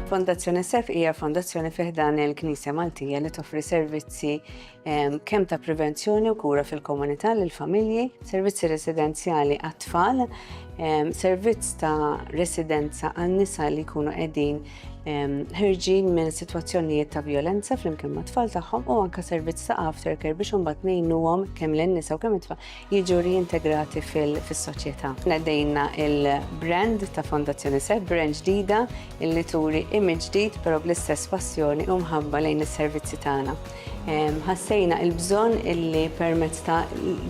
Fondazzjoni SEF hija fondazzjoni fih dan il-Knisja Maltija li toffri servizzi kemm ta' prevenzjoni u kura fil-komunità lill-familji, servizzi residenzjali għat-tfal, servizz ta' residenza għan-nisa li jkunu qegħdin ħirġin minn sitwazzjonijiet ta' violenza flimkien ma' tfal tagħhom u anke servizz ta' aftercare biex imbagħad ngħinuhom kemm lin-nisa u kemm it-tfal jiġu reintegrati fis-soċjetà. Nedejna il-brand ta' Fondazzjoni SEF, brand ġdida illi turi image ġdid però bl-istess passjoni u mħabba lejn is-servizzi tagħna. Ħassejna il-bżonn illi permezz ta'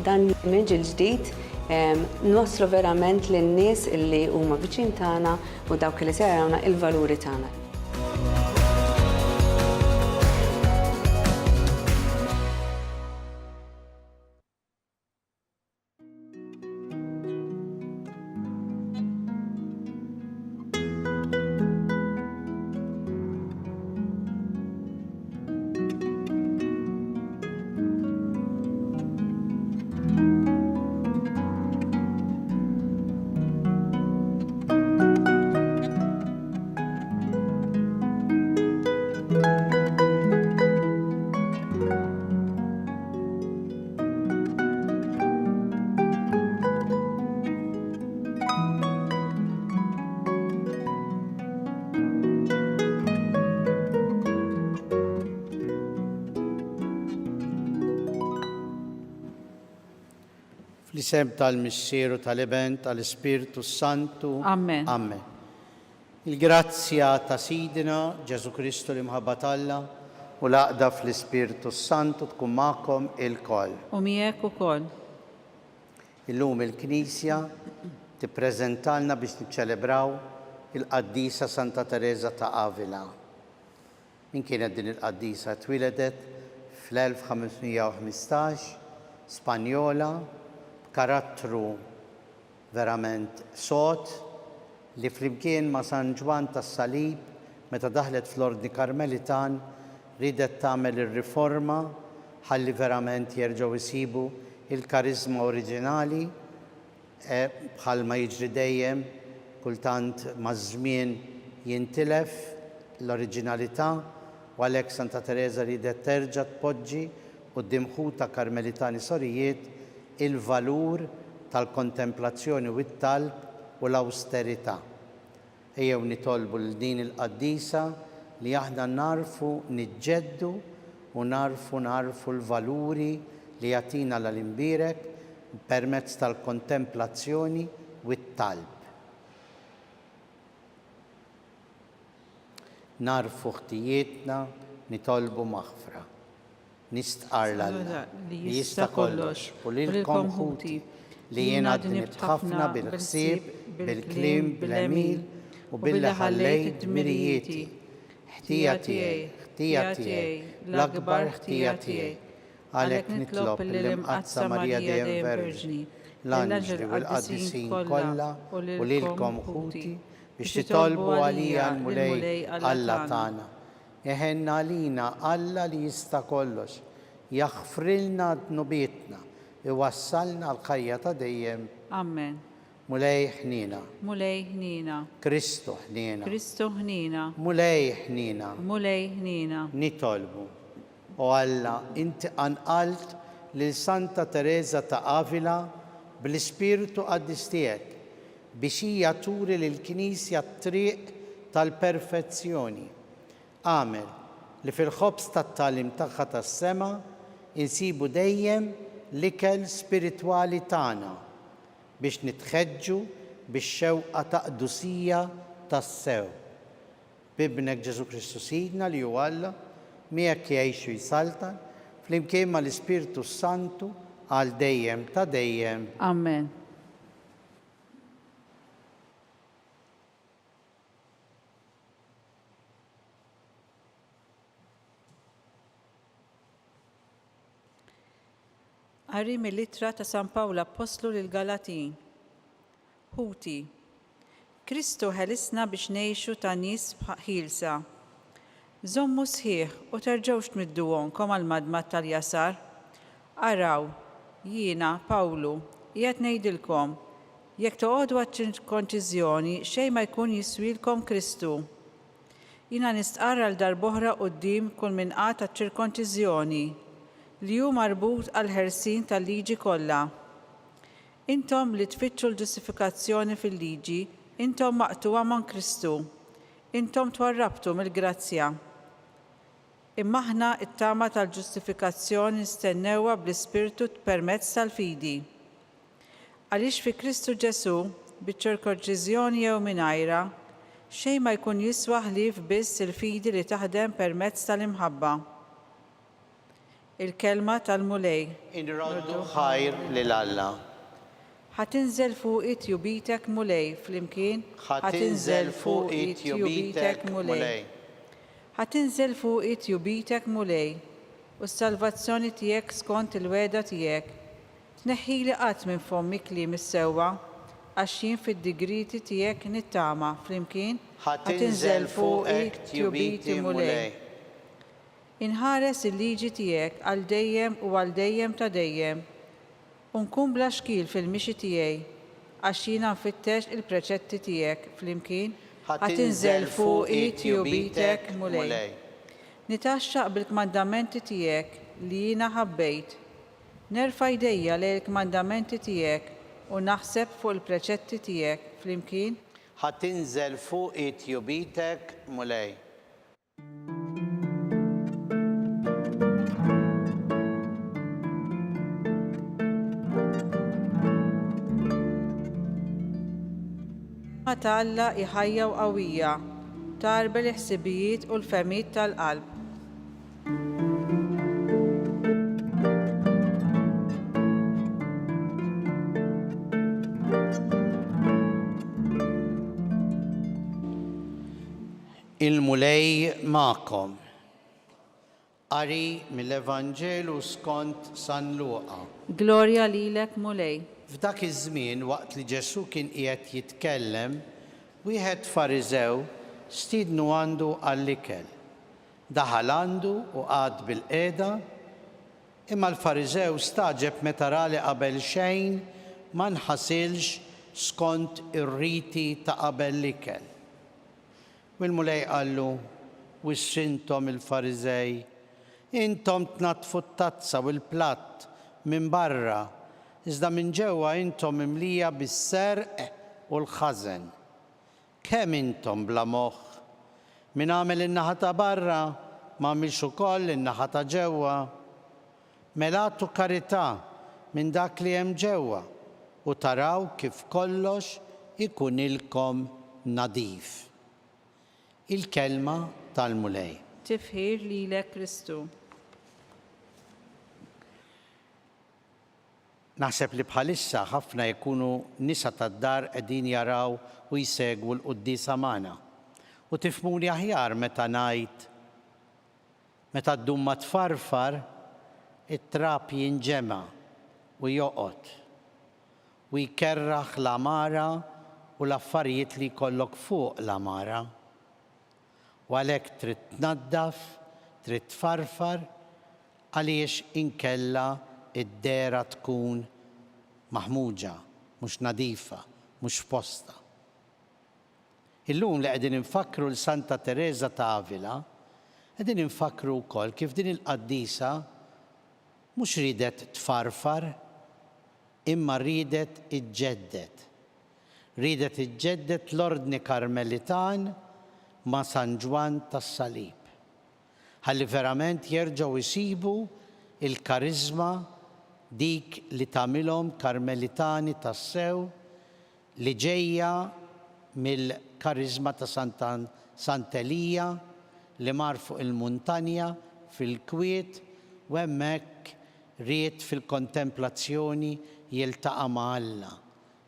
dan l-image il-ġdid nwaslu verament lin-nies illi huma viċin tagħna u dawk li se jarawna il-valuri tagħna. Fl-isem tal-Missieru tal-Iben tal-Ispiritu Santu. Amen. Amen. Il-grazzja ta' Sidina Ġesu Kristu li mħabbat Alla u l-għaqda fl-Ispiritu Santu tkun magħkom il-koll. U miegħek ukoll. Illum il-Knisja tippreżentalna biex niċċelebraw il-Qaddisa Santa Teresa ta' Avila. Min kienet din il-Qaddisa? Twiledet fl-1515, Spanjola, karattru verament sod li flimkien ma' San Ġwan tas-Salib meta daħlet fl-Ordni Karmelitan ridet tagħmel ir-riforma ħalli verament jerġgħu jsibu il-karizma oriġinali bħalma jiġri dejjem kultant maż-żmien jintilef l-oriġinalità u għalhekk Santa Teresa ridet terġa' tpoġġi quddiem ħuta Karmelitani Sorijiet il-valur tal-kontemplazzjoni u t-talb u l-austerità. Ejjew nitolbu l din il-Qaddisa li aħna narfu niġġeddu u narfu l-valuri li jagħtina l-imbirek permezz tal-kontemplazzjoni u t-talb. Narfu ħtijietna, nitolbu maħfra. Nistqarla li jista' kollox u lilkom ħuti li jiena dnibt ħafna bil-ħsieb, bil-kliem, bil-għemil u billi ħallejt dmirijieti. Ħtija tiegħi, l-akbar ħtija tiegħi. Għalhekk nitlob lill-Imqazza Marija Dejjem Verġni, l-Anġli u l-Qaddisin kollha u lilkom ħuti biex titolbu għalija l-mulej Alla tagħna. Jeħenna għalina Alla li jista' kollox, jaħfrilna dnubietna, iwassalna l-ħajja ta' dejjem. Amen. Mulej ħnina. Mulej ħnina. Kristu ħnina. Kristu ħnina. Mulej ħnina. Mulej ħnina. Nitolbu. O Alla, inti anqalt lil Santa Teresa ta' Avila bl-Ispiritu Qaddis tiegħek biex hija turi lill-Knisja t-triq tal-perfezzjoni. Għamel li fil-ħobs tat-tagħlim tagħha tas-sema insibu dejjem l-ikel spiritwali tagħna biex nitħeġġu bix-xewqa ta' qdusija tas-sew. Bibnek Ġesu Kristu Sidna li hu Alla miegħek jgħixu jsaltan flimkien mal-Ispiritu Santu għal dejjem ta' dejjem. Amen. Qari mill-ittra ta' San Pawlu Apostlu lill-Galatin. Ħuti. Kristu ħelisna biex ngħixu ta' nies ħielsa. Żommu sħiħ u terġgħux tmidduhomkom għall-madmat tal-jasar. Araw, jiena Pawlu, qiegħed ngħidilkom, jekk toqgħodu għat-konċiżjoni xejn ma jkun jiswilkom Kristu. Jina nistqarra l-darbohra qudiem kull minqat ta' ċirkonċiżjoni li hu marbut għal ħersin tal-liġi kollha. Intom li tfittxu l-ġustifikazzjoni fil-liġi, intom maqtuwa man Kristu, intom twarrabtu mill-grazzja. Imma aħna it-tama tal-ġustifikazzjoni nistennewha bl-Ispirtu permezz tal-fidi. Għaliex fi Kristu Ġesu, biċ-ċirkonċiżjoni jew mingħajra, xejn ma jkun jiswa ħlief biss il-fidi li taħdem permezz tal-imħabba. Il-kelma tal-mulej. Inroddu ħajr lil Alla. Ħatinżel fuq it-jubitek mulej flimkien. Ħatinżel fuq it-jubitek mulej. Ħatinżel fuq it-jubitek mulej. U s-salvazzjoni tiegħek skont il-weda tiegħek. Tneħħili qatt minn fommi kliem is-sewwa għax jien fid-digriti tiegħek nittama flimkien. Ħatinżel fuq it-jubiti mulej. Inħares il-liġi tiegħek għal dejjem u għal dejjem ta' dejjem. Unkun bla xkil fil-mixi tiegħi għax jiena nfittex il-preċetti tiegħek flimkien. Ħatinżel fuq it-jubitek mulej. Nitaxxaq bil-kmandamenti tiegħek li jiena ħabbejt. Nerfa' jdejja lejn il-kmandamenti tiegħek u naħseb fuq il-preċetti tiegħek flimkien. Ħatinżel fuq it-jubitek mulej. Ta' Alla iħajja u qawwija, tarbel il-ħsibijiet u l-femijiet tal-qalb. Il-mulej ma'kom. Qari mill-Evanġelu skont San Luqa. Glorja lilek mulej. F'dak iż-żmien waqt li Ġesu kien qiegħed jitkellem, wieħed Fariżew stiednu għandu għall-ikel. Daħal għandu u qgħad bil-qiegħda, imma l-Fariżew staġeb meta ra li qabel xejn ma nħasilx skont ir-riti ta' qabel l-ikel. U l-mulej qallu, wix intom il-Fariżej, intom tnatfu t-tazza u l-platt minn barra, iżda minn ġewwa intom imlija bis-serq u l-ħażen. Kemm intom bla moħħ? Min għamel in-naħa ta' barra m'għamilx ukoll in-naħa ta' ġewwa. Mela agħtu karità minn dak li hemm ġewwa u taraw kif kollox ikunilkom nadif. Il-kelma tal-mulej. Tifħir lilek Kristu. Naħseb li bħalissa ħafna jkunu nisa tad-dar qegħdin jaraw u jsegwu l-quddiesa magħna. U tifhmuni aħjar meta ngħid meta d-dumma tfarfar, it-trap jinġema' u joqgħod u jkerraħ l-amara u l-affarijiet li jkollok fuq l-amara. U għalhekk trid tnaddaf, trid tfarfar għaliex inkella id-dera tkun maħmuġa, mhux nadifa, mhux posta. Illum li qegħdin infakru l-Santa Teresa ta' Avila, qegħdin infakru wkoll kif din il-qaddisa mhux ridet tfarfar, imma ridet iġġeddet. Ridet iġġeddet l-ordni Karmelitan ma' San Ġwan tas-Salib. Ħalli verament jerġgħu jsibu il-karizma dik li tagħmilhom Karmelitani tas-sew li ġejja mill-karizma ta' Sant'Elija li mar fuq il-muntanja fil-Kwiet u hemmhekk ried fil-kontemplazzjoni jiltaqa' ma' Alla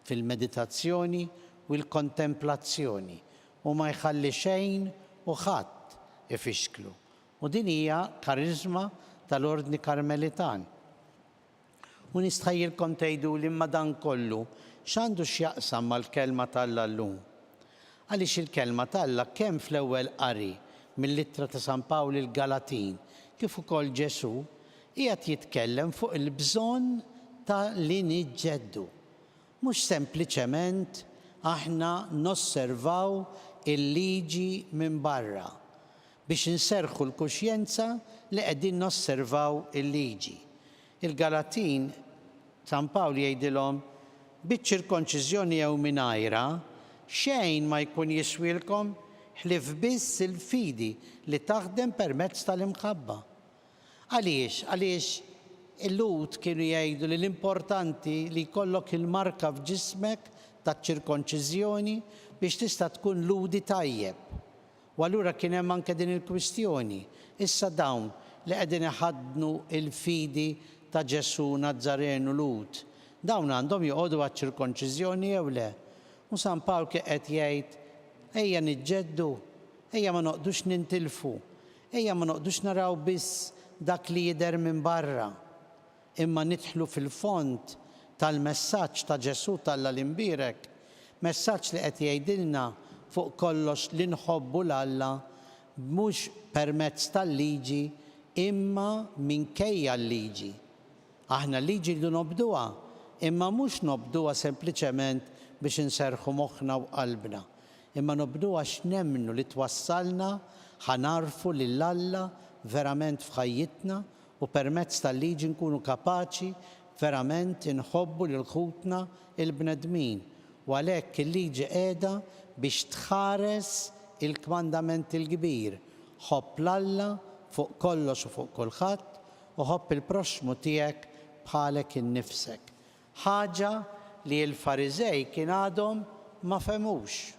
fil-meditazzjoni u l-kontemplazzjoni u ma jħalli xejn u ħadd ifixklu. U din hija karizma tal-Ordni Karmelitan. U nistħajjilkom tgħiduli imma dan kollu x'għandu x'jaqsam mal-kelma tal-Alla llum. Għaliex il-kelma tal-Alla kemm fl-ewwel qari mill-Littra ta' San Pawli l-Galatin kif ukoll Ġesu qiegħed jitkellem fuq il-bżonn ta' li niġġeddu. Mhux sempliċement aħna nosservaw il-liġi minn barra, biex inserħu l-kuxjenza li qegħdin nosservaw il-liġi. Il-Galatin San Pawli jgħidilhom biċ-ċirkonċiżjoni jew mingħajrha xejn ma jkun jiswilkom ħlief biss il-fidi li taħdem permezz tal-imħabba. Għaliex il-lut kienu jgħidu li l-importanti li jkollok il-marka f'ġismek taċ-ċirkonċiżjoni biex tista' tkun ludi tajjeb. U allura kien hemm anke din il-kwistjoni. Issa dawn li qegħdin iħaddnu il-fidi ta' Ġesu Nazzarenu Lut, dawn għandhom joqogħdu għaċ-ċirkonċiżjoni jew le. U San Pawl qed jgħid ejja niġġeddu, ejja ma noqdux nintilfu, ejja ma noqdux naraw biss dak li jidher minn barra, imma nidħlu fil-fond tal-messaġġ ta' Ġesu tal-Imbirek, messaġġ li qed jgħidilna fuq kollox li nħobbu l-Alla mhux permezz tal-liġi imma minkejja l-liġi. Aħna l-liġi rridu nobduha, imma mhux nobduha sempliċement biex inserħu moħħna u qalbna, imma nobduha x'nemmnu li twassalna ħanarfu lill-Alla verament f'ħajjitna u permezz tal-liġi nkunu kapaċi verament inħobbu lil ħutna il-bnedmin. U għalhekk il-liġi qiegħda biex tħares il-kmandament il-kbir. Ħobb l-Alla fuq kollox u fuq kulħadd u ħobb il-proxmu tiegħek bħalek innifsek. Ħaġa li l-Fariżej kien għadhom ma femux.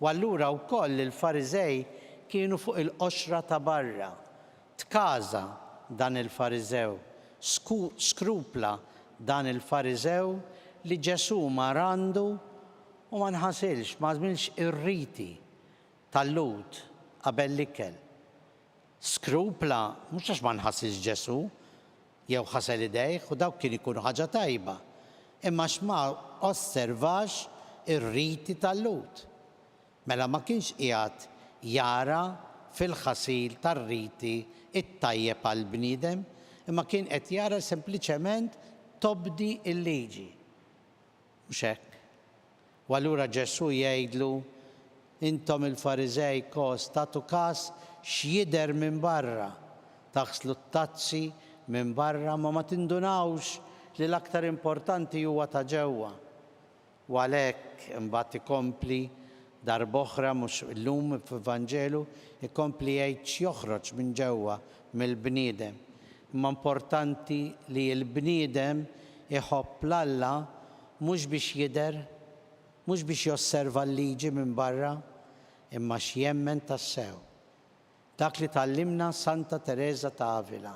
U allura wkoll il-Fariżej kienu fuq il-qoxra ta' barra. Tkaża dan il-Fariżew, skrupla dan il-Fariżew li Ġesu ma randu u ma nħasilx, ma żmilx ir-riti tal-Lut qabel l-ikel. Skrupla mhux għax ma nħassilx Ġesu jew ħasel idejh u dawk kien ikunu ħaġa tajba, imma x'ma osservax ir-riti tal-Lut. Mela ma kienx qiegħed jara fil-ħasil tar-riti it-tajjeb għall-bniedem, imma kien qed jara sempliċement tobdi l-liġi. Mhux hekk. U allura Ġesu jgħidlu intom il-Fariżej kos tagħtu każ x'jidher minn barra, taħslu t-tazzi minn barra ma tindunawx li l-aktar importanti huwa ta' ġewwa. U għalhekk imbagħad ikompli darb'oħra mhux illum f'Evanġelu ikompli jgħid x'joħroġ minn ġewwa mill-bniedem. Imma importanti li l-bniedem iħobb l-Alla mhux biex jidher, mhux biex josserva l-liġi minn barra, imma x'jemmen tassew. Dak li tallimna Santa Teresa ta' Avila.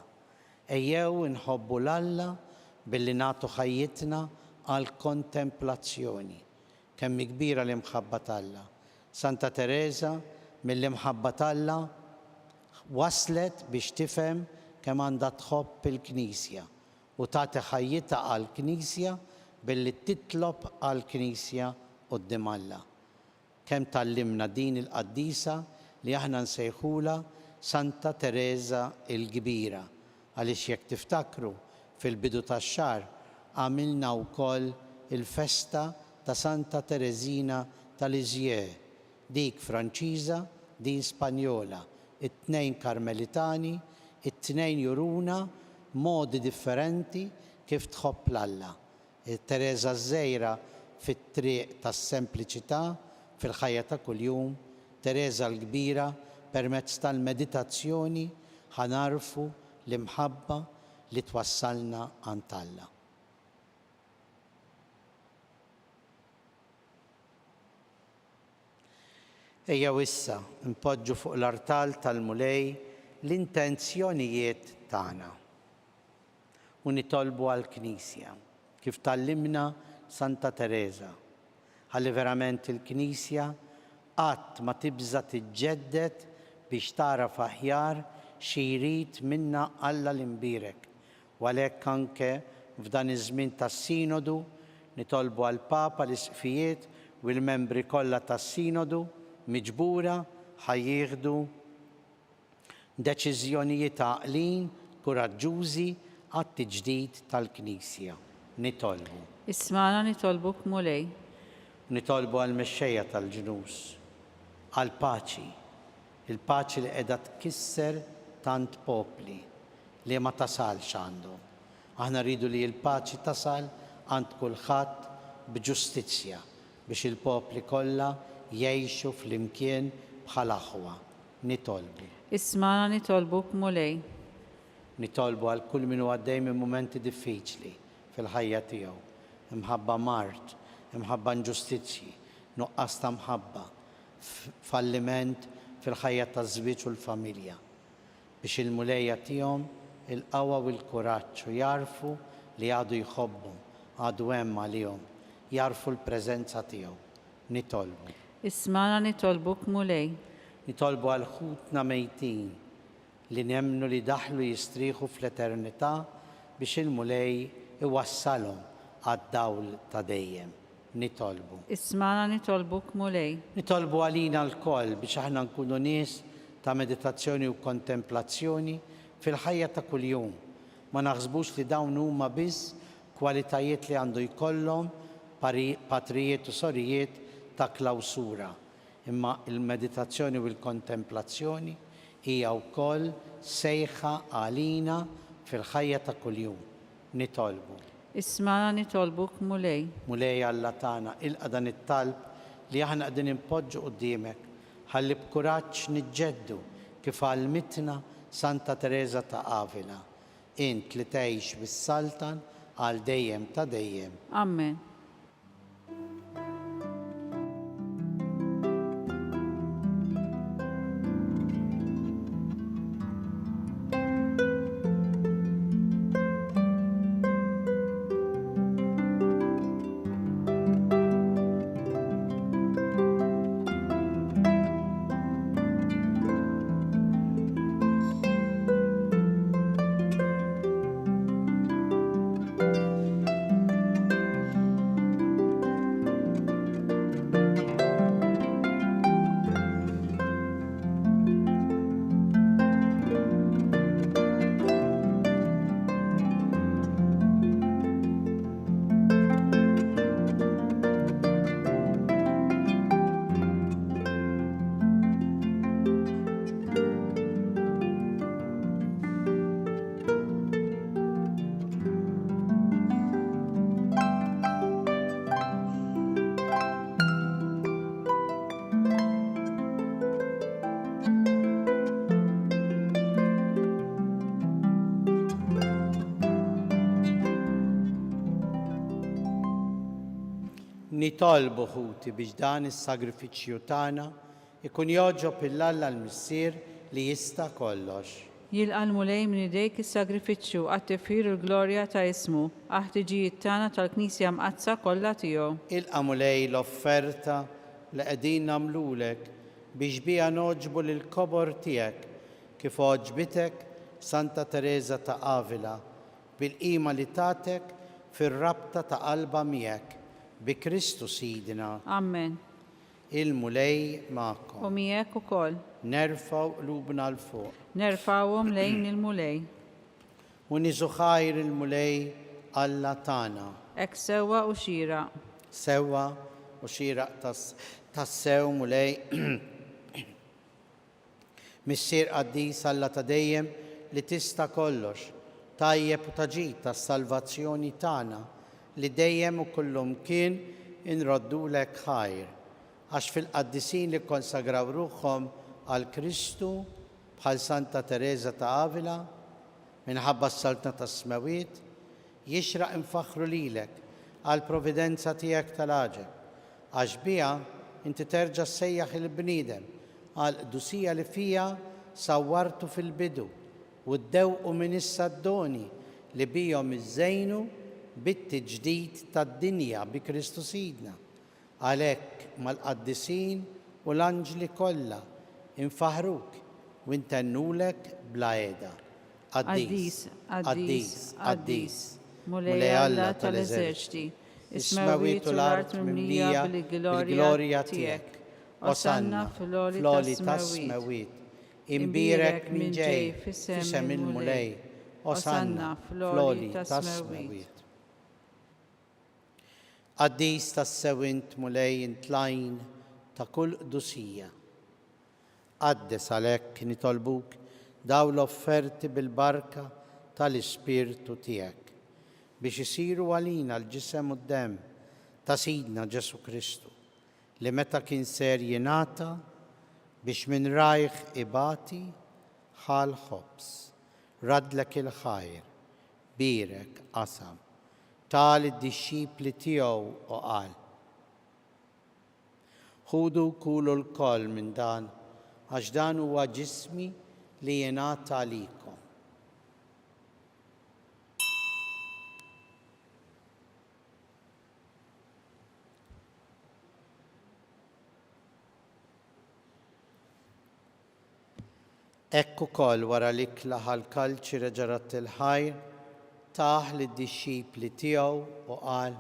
Ejjew inħobbu l-Alla billi nagħtu ħajjitna għal kontemplazzjoni. Kemm kbira l-imħabba tal-Alla. Santa Teresa mill-imħabba tal-Alla waslet biex tifhem kemm għandha tħobb il-Knisja u tagħti ħajjitha għall-Knisja billi titlob għall-Knisja quddiem Alla. Kemm tallimna din il-qaddisa li aħna nsejħula Santa Teresa il-Kbira, għaliex jekk tiftakru fil-bidu tax-xahar għamilna wkoll il-festa ta' Santa Teresina tal-Lisieux, dik Franċiża, din Spanjola, it-tnejn Karmelitani, it-tnejn juruna modi differenti kif tħobb l-Alla. Teresa żgħira fit-triq tas-sempliċità fil-ħajja ta' kuljum, Teresa l-Kbira permezz tal-meditazzjoni ħanarfu l-imħabba li twassalna għand Alla. Ejjew issa npoġġu fuq l-artal tal-mulej l-intenzjonijiet tagħna u nitolbu għall-Knisja kif tallimna Santa Teresa, ħalli verament il-Knisja qatt ma tibża tiġġedded biex tara aħjar xi jrid minna Alla l-Imbirek. U għalhekk anke f'dan iż-żmien tas-Sinodu nitolbu għall-Papa l-Isqfijiet u l-membri kollha tas-Sinodu miġbura ħajjieħdu deċiżjonijiet għaqlin kuraġġużi għat-tiġdid tal-Knisja. Nitolbu. Ismana nitolbuk mulej. Nitolbu għall-mexxejja tal-ġnus, għall-paċi, il-paċi li qiegħda tkisser tant popli li ma tasalx għandhom. Aħna rridu li l-paċi tasal għand kulħadd b'ġustizzja biex il-popli kollha jgħixu flimkien bħal aħwa. Nitolbu. Ismana nitolbuk mulej. Nitolbu għal kull min huwa għaddej minn mumenti diffiċli fil-ħajja tiegħu, imħabba mart, imħabba inġustizzji, nuqqas ta' mħabba, falliment fil-ħajja taż-żwieġ u l-familja. Biex il-mulejja tiegħhom il-qawwa u l-kuraġġ u jarfu li għadu jħobbhom, għadu hemm għalihom, jarfu l-preżenza tiegħu. Nitolbu. Ismana nitolbuk mulej. Nitolbu għal ħutna mejtin li nemnu li daħlu jistrieħu fl-eternità biex il-mulej iwassalhom għad-dawl ta' dejjem. Nitolbu. Ismana nitolbuk mulej. Nitolbu għalina l-koll biex aħna nkunu nies ta' meditazzjoni u kontemplazzjoni fil-ħajja ta' kuljum. Ma naħsbux li dawn huma biss kwalitajiet li għandu jkollhom patrijiet u sorijiet ta' klawsura. Imma il-meditazzjoni u l-kontemplazzjoni hija wkoll sejħa għalina fil-ħajja ta' kuljum. Nitolbu. Ismana nitolbuk mulej. Mulej Alla tagħna ilqa' dan it-talb li aħna qegħdin impoġġu quddiemek ħalli b'kuraġġ niġġeddu kif għallmitna Santa Teresa ta' Avila. Int li tgħix bis-Saltan għal dejjem ta' dejjem. Amen. Nitolbu ħuti biex dan is-sagrifiċċju tagħna ikun joġob il-Alla l-Missier li jista' kollox. Jilqa' l-mulej minn idejk is-sagrifiċċju għat-tifħir u l-glorja ta' ismu għaħtiġijiet tagħna tal-Knisja mqazza kollha tiegħu. Ilqa' mulej l-offerta li qegħdin nagħmlulek biex biha noġbu lill-kobor tiegħek kif oġbitek Santa Teresa ta' Avila bil-qima li tatek fir-rabta ta' qalba miegħek bi Kristu Sidina. Amen. Il-mulej magħkom. U miegħek ukoll. Nerfgħu qlubna l fuq. Nerfgħuhom lejn il-mulej. U niżu ħajr il-mulej Alla tagħna. Hekk sewwa u xieraq. Sewwa u xieraq tas-sew mulej Missier Qaddis Alla ta' dejjem li tista' kollox, tajjeb u taġid tas-salvazzjoni tagħna li dejjem u kullum kien inroddulek ħajr. Għax fil-qaddisin li konsagraw ruħhom għal Kristu bħal Santa Teresa ta' Avila minħabba s-saltna tas-smawiet jixraq infaħru lilek għal providenza tiegħek tal-aġeb. Għax biha inti terġa' ssejjaħ il-bniedem għal qdusija li fija sawwartu fil-bidu u ddewqu minn issa d-doni li bihom iżżejnu bit-tiġdid tad-dinja bi Kristu Sidna. Għalhekk mal-qaddisin u l-anġli kollha infaħruk u intennulek bla qiegħda. Qaddis, qaddis, qaddis, mulej Alla tal-eżerċiti, ismawit u l-art mimlija bil-glorja tiegħek. Osanna fl-oli tas-smawit, imbirek minn ġej fisem il-mulej. Osanna fl-oli tas-smawit. Qaddis tas-sewint mulej intlajn ta' kull qdusija. qaddes għalhekk nitolbuk daw l-offerti bil-barka tal-Ispirtu tiegħek biex isiru għalina l-ġisem u d-demm ta' Sidna Ġesu Kristu li meta kien ser jingħata biex minn rajh ibati ħal ħobs radlek il-ħajr birek qasam tal id-dixxipli tiegħu u qal ħudu kulu l-koll minn dan għax dan huwa ġismi li jingħata għalikom. Hekk ukoll wara l-ikla ħall-kalċi reġarat il-ħajr taħ lid-dixxipli tiegħu u qal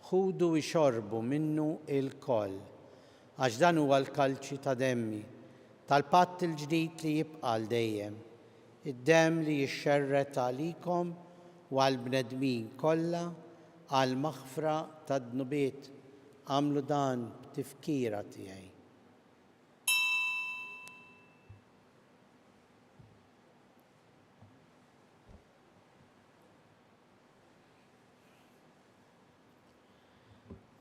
ħudu ixorbu minnu il-koll għax dan huwa l-kalċi ta' demmi tal-patt il-ġdid li jibqa' l dejjem id-demm li jixxerret għalikom u għall-bnedmin kollha għal maħfra tad-dnubiet għamlu dan b'tifkira tiegħi.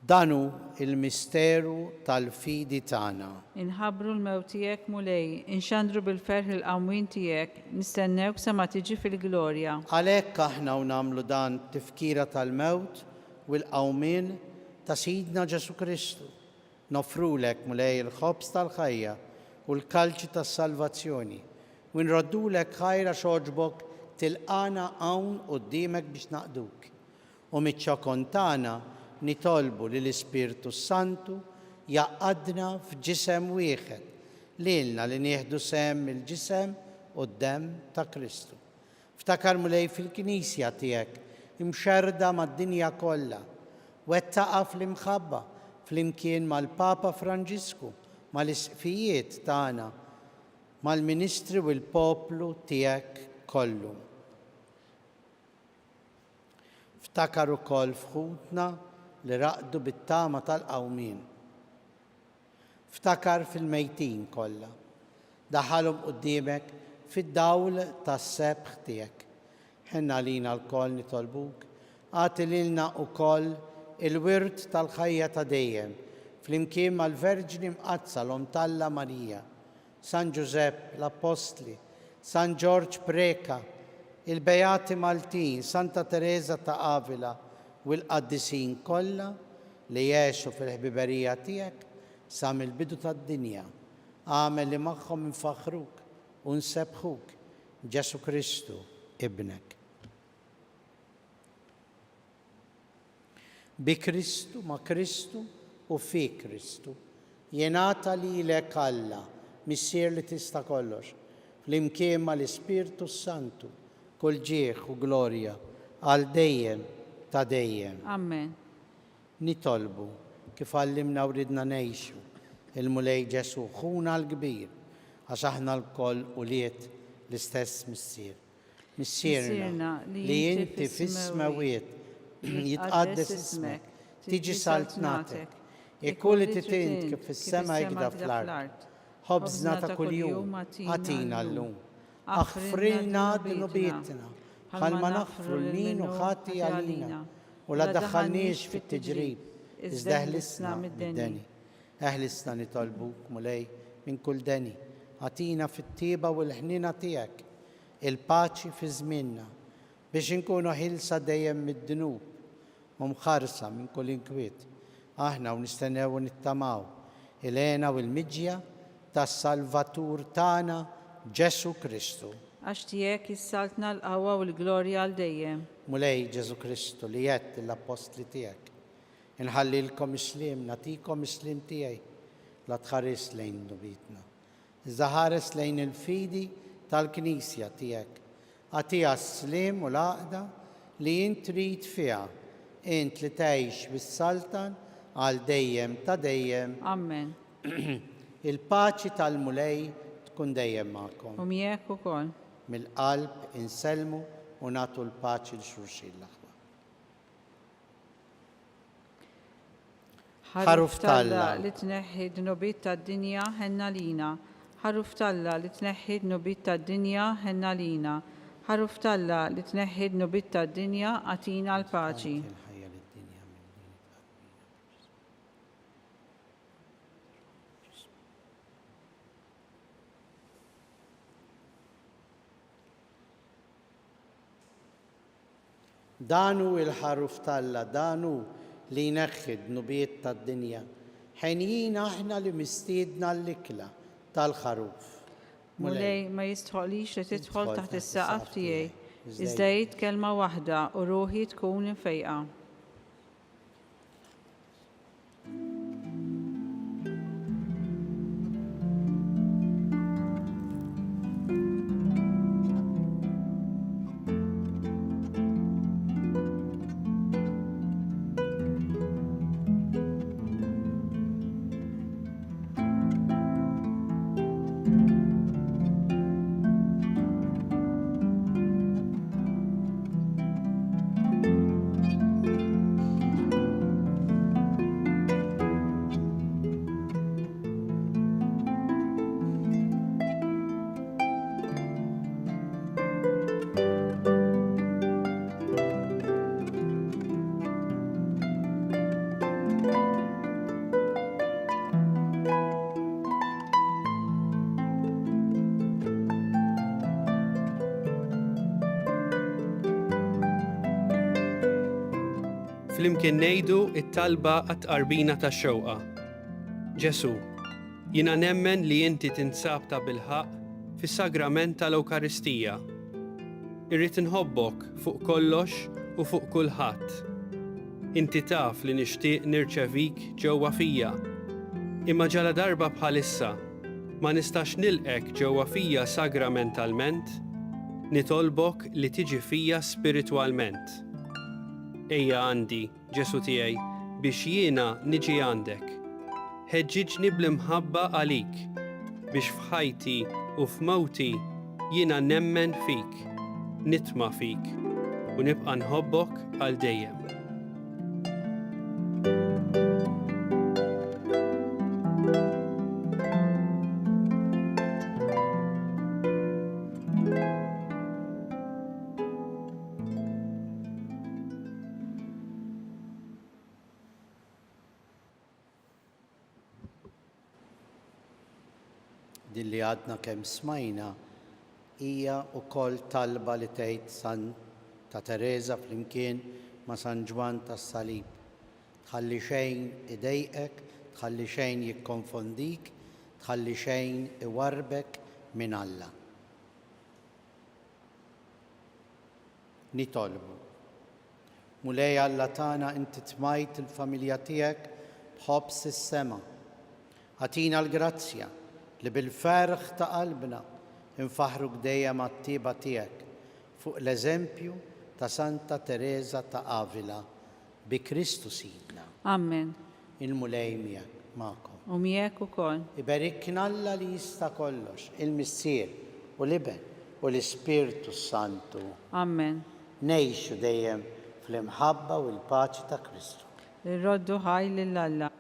Danu il-misteru tal-fidi tagħna. Inħabbru l-mewt tiegħek mulej, inxandru bil-ferħ il-qamwin tiegħek, nistennewk sa ma tiġi fil-glorja. Għalhekk aħna nagħmlu dan tifkira tal-mewt u l-qawmien ta' Sidna Ġesu Kristu. Nofrulek mulej il-ħobs tal-ħajja u l-kalċi tas-salvazzjoni u nroddulek ħajra xogħġbok tilqana hawn quddiemek biex naqduk. U miċ-ċokon tagħna nitolbu li l-Ispirtu Santu jaqadna f'ġisem wieħed lilna li nieħdu sehem il-ġisem u d-demm ta' Kristu. Ftakar mulej fil-Knisja tiegħek imxerda mad-dinja kollha wettaqa fl-imħabba flimkien mal-Papa Franġisku mal-isqfijiet tagħna mal-Ministri u l-poplu tiegħek kollu. Ftakar ukoll fħutna li raqdu bit-tama tal-qawmien. Ftakar fil-mejtin kollha. Daħalhom quddiemek fid-dawl tas-sebħ tiegħek. Ħenna lina l-koll nitolbuk, għati lilna wkoll il-wirt tal-ħajja ta' dejjem flimkien mal-Verġni Mqazza l-Omtalla Marija, San Giuseppe l-Apostli, San George Preka, il-Bejati Maltin, Santa Teresa ta' Avila, u l-qaddisin kollha li jgħixu fil-ħbiberija tiegħek sa mill-bidu tad-dinja. Għamel li magħhom infaħruk u nsebħuk Ġesu Kristu ibnek. Bi Kristu, ma' Kristu u fi Kristu jingħata lilek Alla missier li tista' kollox flimkien mal-Ispirtu Santu kull ġieħ u glorja għal dejjem ta' dejjem. Amen. Nitolbu kif għallimna u ridna ngħixu il-mulej Ġesu ħuna l-kbir għax aħna l-koll uliet l-istess missier. Missierna li inti fis-smawiet jitqaddes ismek, tiġi saltnatek, ikun li titint kif fis-sema jgħidha fl-art. Ħobżna ta' kuljum għatina llum. Aħfrilna d-nubietna ħalma naħfru l-min u ħati għalina u la daħħalniex fit-tiġrib, iżda eħlisna mid-deni. Eħlisna nitolbuk mulej minn kull deni, għatina fit-tieba u l-ħnina tiegħek, il-paċi fi żmienna biex inkunu ħilsa dejjem mid-dnub u mħarsa minn kull inkwiet. Aħna u nistennew u nittamaw il-għena u l-miġja tas-Salvatur tagħna Ġesu Kristu. Għax tiegħek issaltna l-qawwa u l-glorja għal dejjem. Mulej Ġesu Kristu li jett l-apostli tiegħek. Inħallilkom islim, natikom islim tiegħi la tħares lejn nubitna. Iżda ħares lejn il-fidi tal-Knisja tiegħek. Għatija s-slim u l-għaqda li int trid fiha, int li tgħix bis-saltan għal dejjem ta' dejjem. Amen. Il-paċi tal-mulej tkun dejjem magħkom. U miegħek ukoll. Mill-qalb inselmu u nagħtu l-paċi l-xulxin l-aħwa. ħaruf Talla li tneħħi d-nubit tad-dinja ħenna lina. ħaruf Talla li tneħħi d-nubit tad-dinja ħenna lina. ħaruf Talla li tneħħi d-nubit tad-dinja atina l-paċi. Danu il-ħaruf Talla, danu li jneħħi d-nubiet tad-dinja. Ħenjina aħna li mistiedna l-ikla tal-ħaruf. Mulej ma jistħolix li tidħol taħt is-saqaf tiegħi. Iżda jgħid kelma waħda u ruħi tkun infejqa. Flimkien ngħidu it-talba għat-qarbina tax-xewqa. Ġesu, jiena nemmen li inti tinsab ta' bilħaq fis-sagrament tal-Ewkaristija. Irrid inħobbok fuq kollox u fuq kulħadd. Inti taf li nixtieq nirċevik ġewwa fija. Imma ġala darba bħalissa ma nistax nilqek ġewwa fija sagramentalment, nitolbok li tiġi fija spiritwalment. Ejja għandi, Ġesu tiegħi, biex jiena niġi għandek. Ħeġġiġni bl-imħabba għalik, biex f'ħajti u f'mawti jiena nemmen fik, nitma' fik u nibqa' nħobbok għal dejjem. Dilli għadna kemm smajna hija wkoll talba li tgħid Santa Teresa flimkien ma' San Ġwan tas-Salib. Tħalli xejn idejqek, tħalli xejn jikkonfondik, tħalli xejn iwarbek minn Alla. Nitolbu. Mulej Alla tagħna inti tmajt il-familja tiegħek b'ħobbs is-sema. Atina l-grazzja li bil-ferħ ta' qalbna infaħruk dejjem għat-tieba tiegħek fuq l-eżempju ta' Santa Teresa ta' Avila bi Kristu Sidna. Amen. Il-mulej miegħek magħkom. U miegħek ukoll. Iberikna Alla li jista' kollox, il-Missier u l-Iben u l-Ispirtu Santu. Amen. Ngħixu dejjem fl-imħabba u l-paċi ta' Kristu. Irroddu ħaj lil Alla.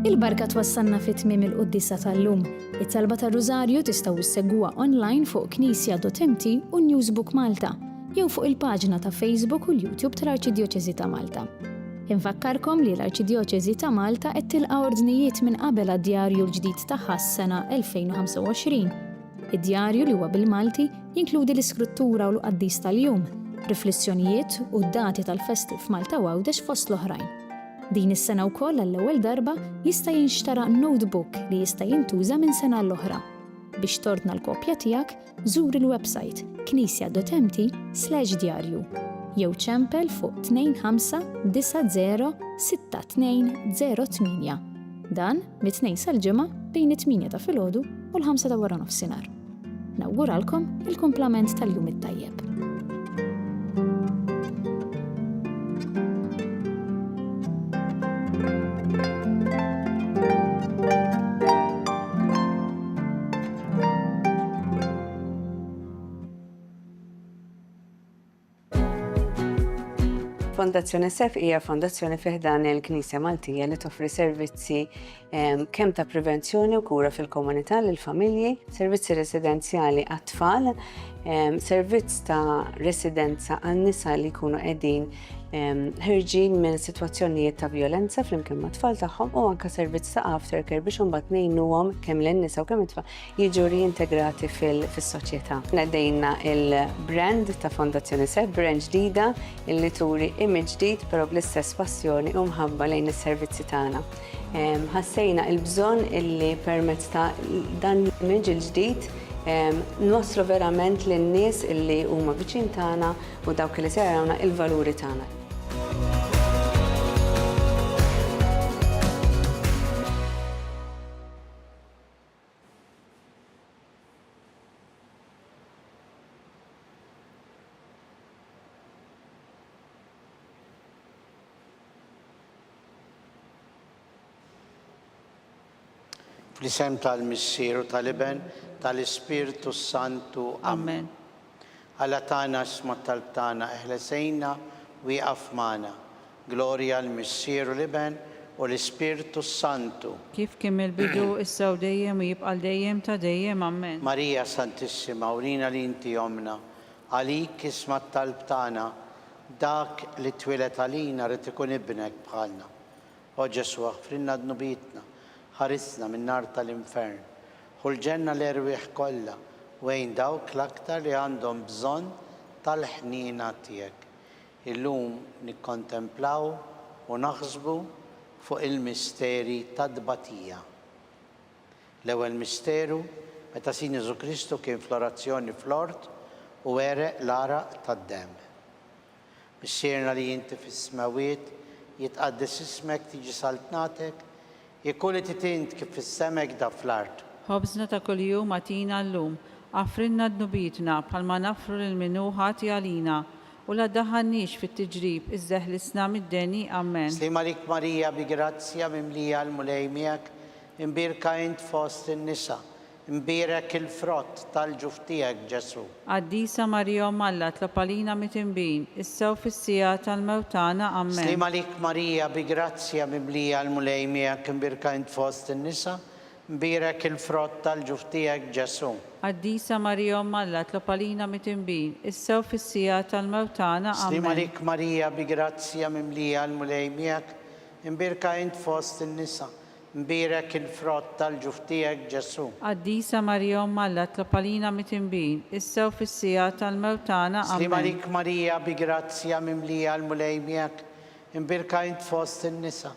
Il-barka twassalna fit-tmiem il-Quddisa tal-lum. It-talba tar-Rużarju tistgħu issegwuha online fuq knisja.mt u Newsbook Malta, jew fuq il-paġna ta' Facebook u l-YouTube tal-Arċidjoċeżi ta' Malta. Infakkarkom li l-Arċidjoċeżi ta' Malta qed tilqa' ordnijiet minn qabel għad-djarju l-ġdid tagħha s-sena 2025. Id-djarju li huwa bil-Malti jinkludi l-iskrittura u l-qaddis tal-jum, riflessjonijiet u d-dati tal-Festiv Malta Għawdex fost l-oħrajn. Din is-sena wkoll għall-ewwel darba jista' jinxtara notebook li jista' jintuża minn sena l-oħra. Biex tordna l-kopja tiegħek, żur il-website knisja.mt/djarju jew ċempel fuq 25906208. Dan mit-2 sal-ġimgħa bejn it-8 ta' filgħodu u l-5 ta' wara nofsinhar. Nawguralkom il-kumplament tal-jum it-tajjeb. Fondazzjoni SEF hija fondazzjoni fiħdan il-Knisja Maltija li toffri servizzi kemm ta' prevenzjoni u kura fil-komunità lill-familji, servizzi residenzjali għat-tfal, servizz ta' residenza għan-nisa li jkunu qegħdin ħirġin minn sitwazzjonijiet ta' violenza flimkien ma' tfal tagħhom u anke servizz ta' aftercare biex imbagħad ngħinuhom kemm lin-nisa u kemm it-tfal jiġu reintegrati fis-soċjetà. Nedejna il-brand ta' Fondazzjoni SEF, brand ġdida illi turi image ġdid però bl-istess passjoni u mħabba lejn is-servizzi tagħna. Ħassejna il-bżonn illi permezz ta' dan l-image il-ġdid nwaslu verament lin-nies illi huma viċin tagħna u dawk li se jarawna il-valuri tagħna. Fl-isem tal-Missieru tal-Iben tal-Ispirtu Santu. Amen. Alla tagħna sma tal-tana eħlesejna wieqaf magħna. Glorja l-Missieru l-Iben u l-Ispirtu Santu. Kif kien il-bidu issa u dejjem u jibqa' dejjem ta' dejjem. Amen. Marija Santissima, urina li inti omna, għalik isma tal-tana, dak li twilet għalina rid ikun ibnek bħalna. O Ġesu aħfrinna dnubitna, ħarisna minn nar tal-infern, ħulġenna l-erwieħ kollha wejn dawk l-aktar li għandhom bżonn tal-ħnina tiegħek. Illum nikkontemplaw u naħsbu fuq il-misteri tad-dbatija. L-ewwel misteru meta Sin Jeżu Kristu kien fl-orazzjoni fl-ort u wereq l-araq tad-demm. Missierna li inti fis-smawiet jitqaddes ismek tiġi saltnatek, jekk titint kif fis-semek da fl-art. Ħobżna ta' kuljum atina llum, affrinna dnubitna bħalma nafru lil minnu ħati għalina u la daħannix fit-tiġrib iżdeħlisna mid-deni. Amen. Slima lik Marija bi grazzja mimlija l-mulej miegħek, imbirka int fost in-nisa, imbirek il-frott tal-ġuf tiegħek Ġesu. Qaddisa Marija Malla tlapalina mitimbin, issa u fis-sija tal-mewtana. Amen. Slima lik Marija bi grazzja mimlija l-mulej miegħek, imbirka int fost in-nisa, imbirek il-frott tal-ġuf tiegħek Ġesu. Qaddisa Marija Malla tlapalina mitimbin, issa u fis-sija tal-mewtana. Slima Amen. lik Marija bi grazzja mimlija l-mulej miegħek, imbirka int fost in-nisa, imbirek il-frott tal-ġuf tiegħek Ġesu. Qaddisa Marija Malla tlapalina mitimbin, issa u fis-sija tal-mewtana. Slima Amen. lik Marija bi grazzja mimlija l-mulej miegħek, imbirka int fost in-nisa,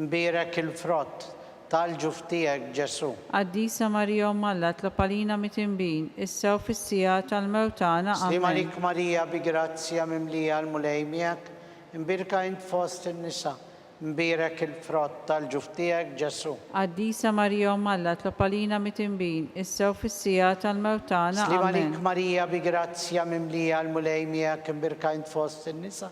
imbirek il-frott tal-ġuf tiegħek Ġesu. Qaddisa Marija Malla tlapalina mitimbin, issa u fis-sija tal-mewtana. Slima Amen. lik Marija bi grazzja mimlija l-mulej miegħek, imbirka int fost in-nisa, imbirek il-frott tal-ġuf tiegħek Ġesu. Qaddisa Marija Malla tlapalina mitimbin, issa u fis-sija tal-mewtana. Slima Amen. lik Marija bi grazzja mimlija l-mulej miegħek, imbirka int fost in-nisa,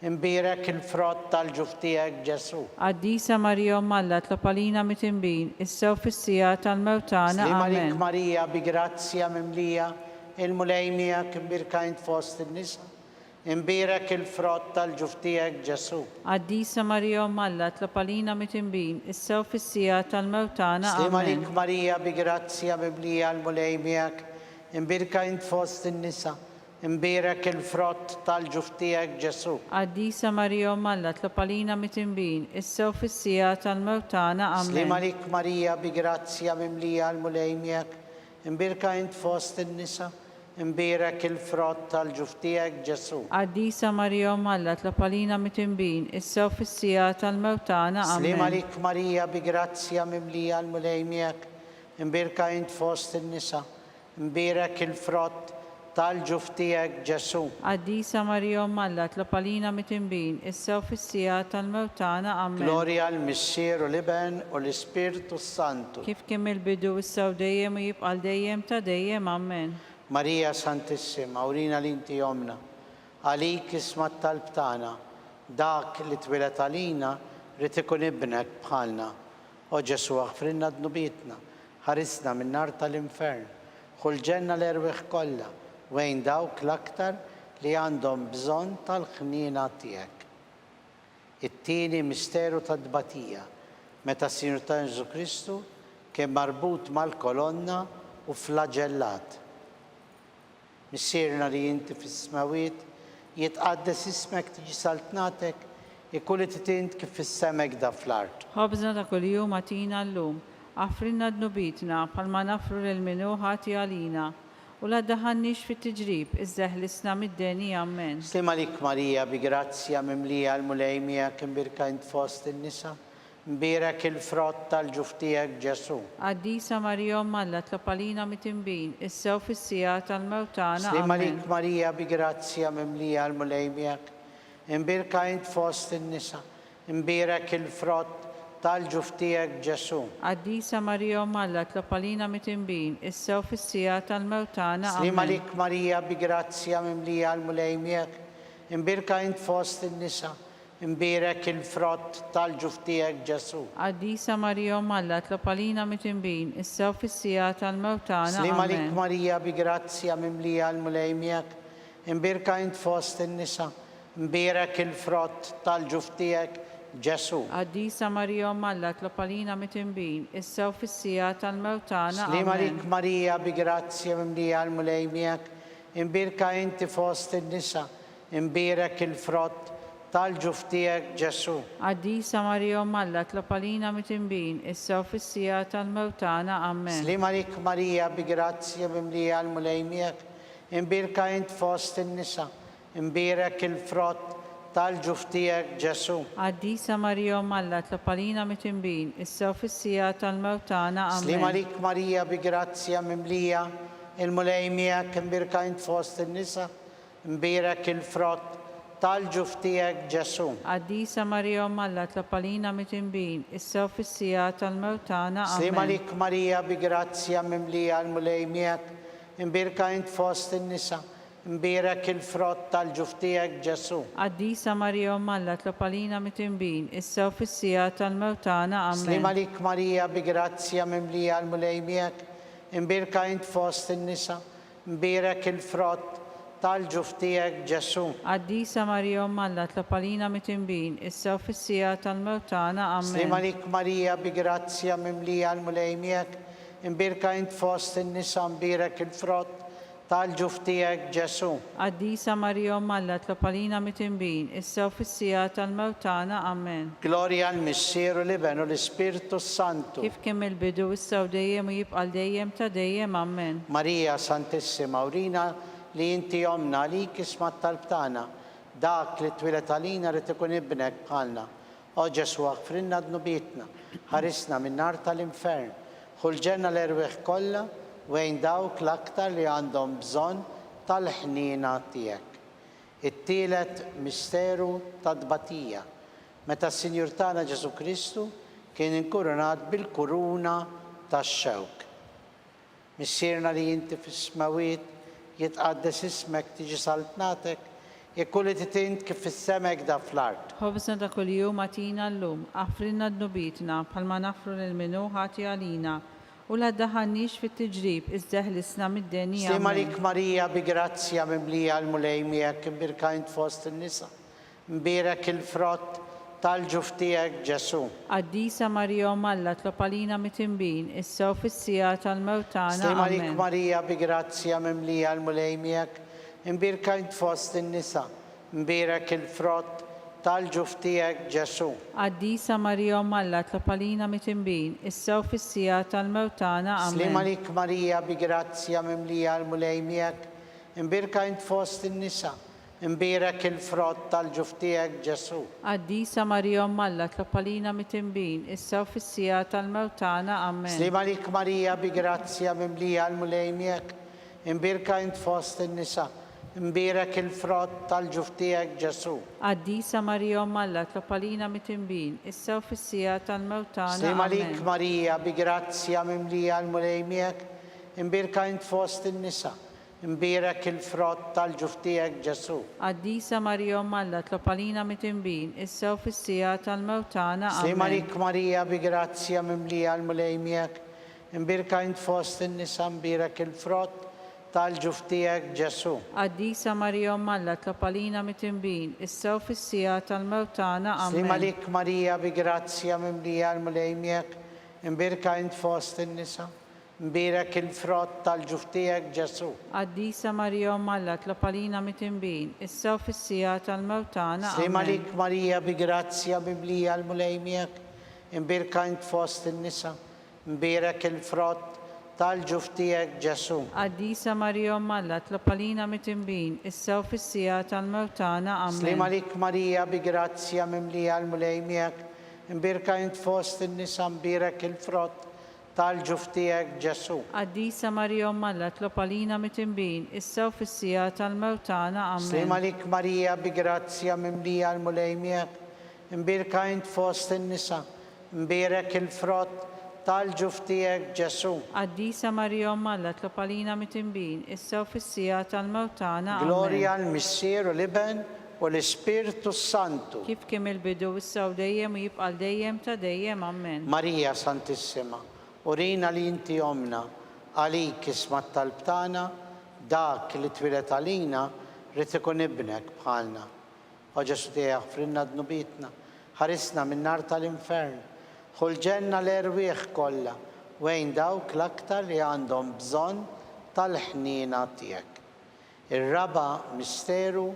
imbirek il-frott tal-ġuf tiegħek Ġesu. Qaddisa Marija Malla tlapalina mitimbin, issa u fis-sija tal-mewtana. Slima lik Amen. Marija bi grazzja mimlija il-mulej miegħek, imbirka int fost in-nisa, imbirek il-frott tal-ġuf tiegħek Ġesu. Qaddisa Marija Malla tlapalina mitimbin, issa u fis-sija tal-mewtana. Slima Amen. lik Marija bi grazzja mimlija l-mulej miegħek, imbirka int fost in-nisa, imbirek il-frott tal-ġuf tiegħek Ġesu. Qaddisa Marija Malla tlapalina mitimbin, issa u fis-sija tal-mewtana. Slima Amen. lik Marija bi grazzja mimlija l-mulej miegħek, imbirka int fost in-nisa, imbirek il-frott tal-ġuf tiegħek Ġesu. Qaddisa Marija Malla tlapalina mitimbin, issa u fis-sija tal-mewtana. Slima Amen. lik Marija bi grazzja mimlija l-mulej miegħek, imbirka int fost in-nisa, imbirek il-frott tal-ġuf tiegħek Ġesu. Qaddisa Marija Malla tlapalina mitimbin, issa u fis-sija tal-mewtana. Amen. Glorja l-Missieru l-Iben u l-Ispirtu Santu. Kif kien il-bidu issa u dejjem u jibqa' dejjem ta' dejjem. Amen. Marija Santissima, urina li inti omna, għalik isma talb tagħna, dak li twilet għalina rid ikun ibnek bħalna. O Ġesu aħfrinna dnubitna, ħarisna minn nar tal-infern, ħulġenna l-erwieħ kollha wejn dawk l-aktar li għandhom bżonn tal-ħnina tiegħek. It-tieni misteru ta' tbatija, meta s-Sinjur ta' Ġesu Kristu kien marbut mal-kolonna u flagellat. Missierna li inti fis-smawiet, jitqaddes ismek tiġi saltnatek, ikun tint kif fis-semek da fl-art. ħobżna ta' kuljum atina llum, affrinna dnubitna bħalma nafru lil minu ħati għalina, u la daħannix fit-tiġrib, iżdeħlisna mid-deni, amen. Slima lik Marija, bi grazzja mimlija l-mulejmija kien birka int fost il-nisa, mbirek il-frott tal-ġuftijek Ġesu. Addisa Marija Malla tlapalina mitimbin, issew fissija tal-mewtana, Slima amen. lik Marija, bi grazzja mimlija l-mulejmija mbirka int fost il-nisa, mbirek il-frott tal-ġuftijek Ġesu. Addisa Marija Malla tlapalina mitimbin, issew fissija tal-mewtana, Slima amen. lik Marija, bi grazzja mimlija l-mulejmija mbirka int fost il-nisa, mbirek il-frott tal-ġuftijek Ġesu. Addisa Marija Malla tlapalina mitimbin, issew fissija tal-mewtana, Slima lik amen. Marija, bi grazzja mimlija l-mulejmija mbirka int fost il-nisa, mbirek il-frott tal-ġuftijek Ġesu. Addisa Marija Malla tlapalina mitimbin, issew fissija tal-mewtana, Slima lik amen. Marija, bi grazzja mimlija l-mulejmija mbirka inti fost il-nisa, mbirek il-frott tal-ġuftijek Ġesu. Addisa Marija Malla tlapalina mitimbin, issew fissija tal-mewtana, amen. Slima lik Marija, bi grazzja mimlija l-mulejmija mbirka int fost il-nisa, mbirek il-frott tal-ġuftijek Ġesu. Addisa Marija Malla tlapalina mitimbin, issew fissija tal-mewtana, Slima amen. lik Marija, bi grazzja mimlija il-mulejmija mbirka int fost il-nisa, mbirek il-frott tal-ġuftijek Ġesu. Addisa Marija Malla tlapalina mitimbin, issew fissija tal-mewtana, Slima amen. lik Marija, bi grazzja mimlija l-mulejmija mbirka int fost il-nisa, mbirek il-frott tal-ġuftijek Ġesu. Addisa Marija Malla tlapalina mitimbin, issew fissija tal-mewtana, Slima amen. lik Marija, bi grazzja mimlija l-mulejmija mbirka int fost il-nisa, mbirek il-frott tal-ġuftijek Ġesu. Addisa Marija Malla tlapalina mitimbin, issew fissija tal-mewtana, Slima amen. lik Marija, bi grazzja mimlija l-mulejmija mbirka int fost il-nisa, mbirek il-frott tal-ġuftijek Ġesu. Addisa Marija Malla tlapalina mitimbin, issew fissija tal-mewtana, amen. Gloria al Missieru li benu l-Spiritu Santu. Kif kemm il-bidu issew dejjem u jibqal dejjem ta' dejjem, amen. Marija Santissima, urina li inti jomna li kismat tal-btana, dak li twilet għalina li tikun ibnek bħalna. O Ġesu, għafrinna dnubitna, ħarisna minn nar tal-infern, ħulġenna l-erweħ kolla, wejn dawk l-aktar li għandhom bżon tal-ħnina tijek. It-tielet misteru ta' dbatija, meta s-Sinjur tagħna Ġesu Kristu kien inkurunat bil-kuruna tax-xewk. Missierna li inti fis-smawiet, jitqaddes ismek tiġi saltnatek, jekku li titint kif fis-semek da fl-art. Ħobżna ta' kuljum atina llum, affrinna dnubitna bħalma nafru lil minu ħati għalina, u la daħannix fit-tiġrib, iżdeħlisna mid-deni, Slima amen. lik Marija, bi grazzja mimlija l-mulejmija mbirka int fost il-nisa, mbirek il-frott tal-ġuftijek Ġesu. Addisa Marija Malla tlapalina mitimbin, issew fissija tal-mewtana, Slima lik amen. Marija, bi grazzja mimlija l-mulejmija mbirka int fost il-nisa, mbirek il-frott tal-ġuftijek Ġesu. Addisa Marija Malla tlapalina mitimbin, issew fissija tal-mewtana, Slima amen. lik Marija, bi grazzja mimlija l-mulejmija mbirka int fost il-nisa, mbirek il-frott tal-ġuftijek Ġesu. Addisa Marija Malla tlapalina mitimbin, issew fissija tal-mewtana, amen. Slima lik Marija, bi grazzja mimlija l-mulejmija mbirka int fost il-nisa, mbirek il-frott tal-ġuftijek Ġesu. Addisa Marija Malla tlapalina mitimbin, issew fissija tal-mewtana, Slima lik amen. Marija, bi grazzja mimlija l-mulejmija mbirka int fost il-nisa, mbirek il-frott tal-ġuftijek Ġesu. Addisa Marija Malla tlapalina mitimbin, issew fissija tal-mewtana, Slima amen. lik Marija, bi grazzja mimlija l-mulejmija mbirka int fost il-nisa, mbirek il-frott tal-ġuf tiegħek Ġesu. Qaddisa Marija Umm Alla tlopalina mit-tinbin, issa u fis-sija tal-mewt tagħna. Slim Amen. għalik Marija bi grazzja mimlija l-mulejmijek, imbirka int fost in-nisa, imbirek il-frott tal-ġuf tiegħek Ġesu. Qaddisa Marija Umm Alla tlopalina mit-tinbin, issa u fis-sija tal-mewt tagħna. Slim Amen. għalik Marija bi grazzja mimlija l-mulejmijek, imbirka int fost in-nisa, imbirek il-frott tal-ġuf tiegħek Ġesu. Qaddisa Marija Umm Alla tlopalina mit-tinbin, issa u fis-sija tal-mewt tagħna. Slim Amen. għalik Marija bi grazzja mimlija l-mulejmijek, imbirka int fost in-nisa, imbirek il-frott tal-ġuf tiegħek Ġesu. Qaddisa Marija Umm Alla tlopalina mit-tinbin, issa u fis-sija tal-mewt tagħna. Slim Amen. għalik Marija bi grazzja mimlija l-mulejmijek, imbirka int fost in-nisa, imbirek il-frott tal-ġuf tiegħek Ġesu. Qaddisa Marija Umm Alla tlopalina mit-tinbin, issa u fis-sija tal-mewt tagħna. Amen. Gloria l-Missier u l-Iben u l-Ispirtu Santu. Kif kemm il-bidu issa u dejjem u jibqa' dejjem ta' dejjem. Amen. Marija Santissima, urina li inti omna, għalik ismat tal-btana, dak li twilet għalina, rrit ikun ibnek bħalna. O Ġesu tiegħek frinna dnubitna, ħarisna minn nar tal-infern, ħulġenna l-erwieħ kollha, wejn dawk l-aktar li għandhom bżonn tal-ħnina tiegħek. Ir-raba misteru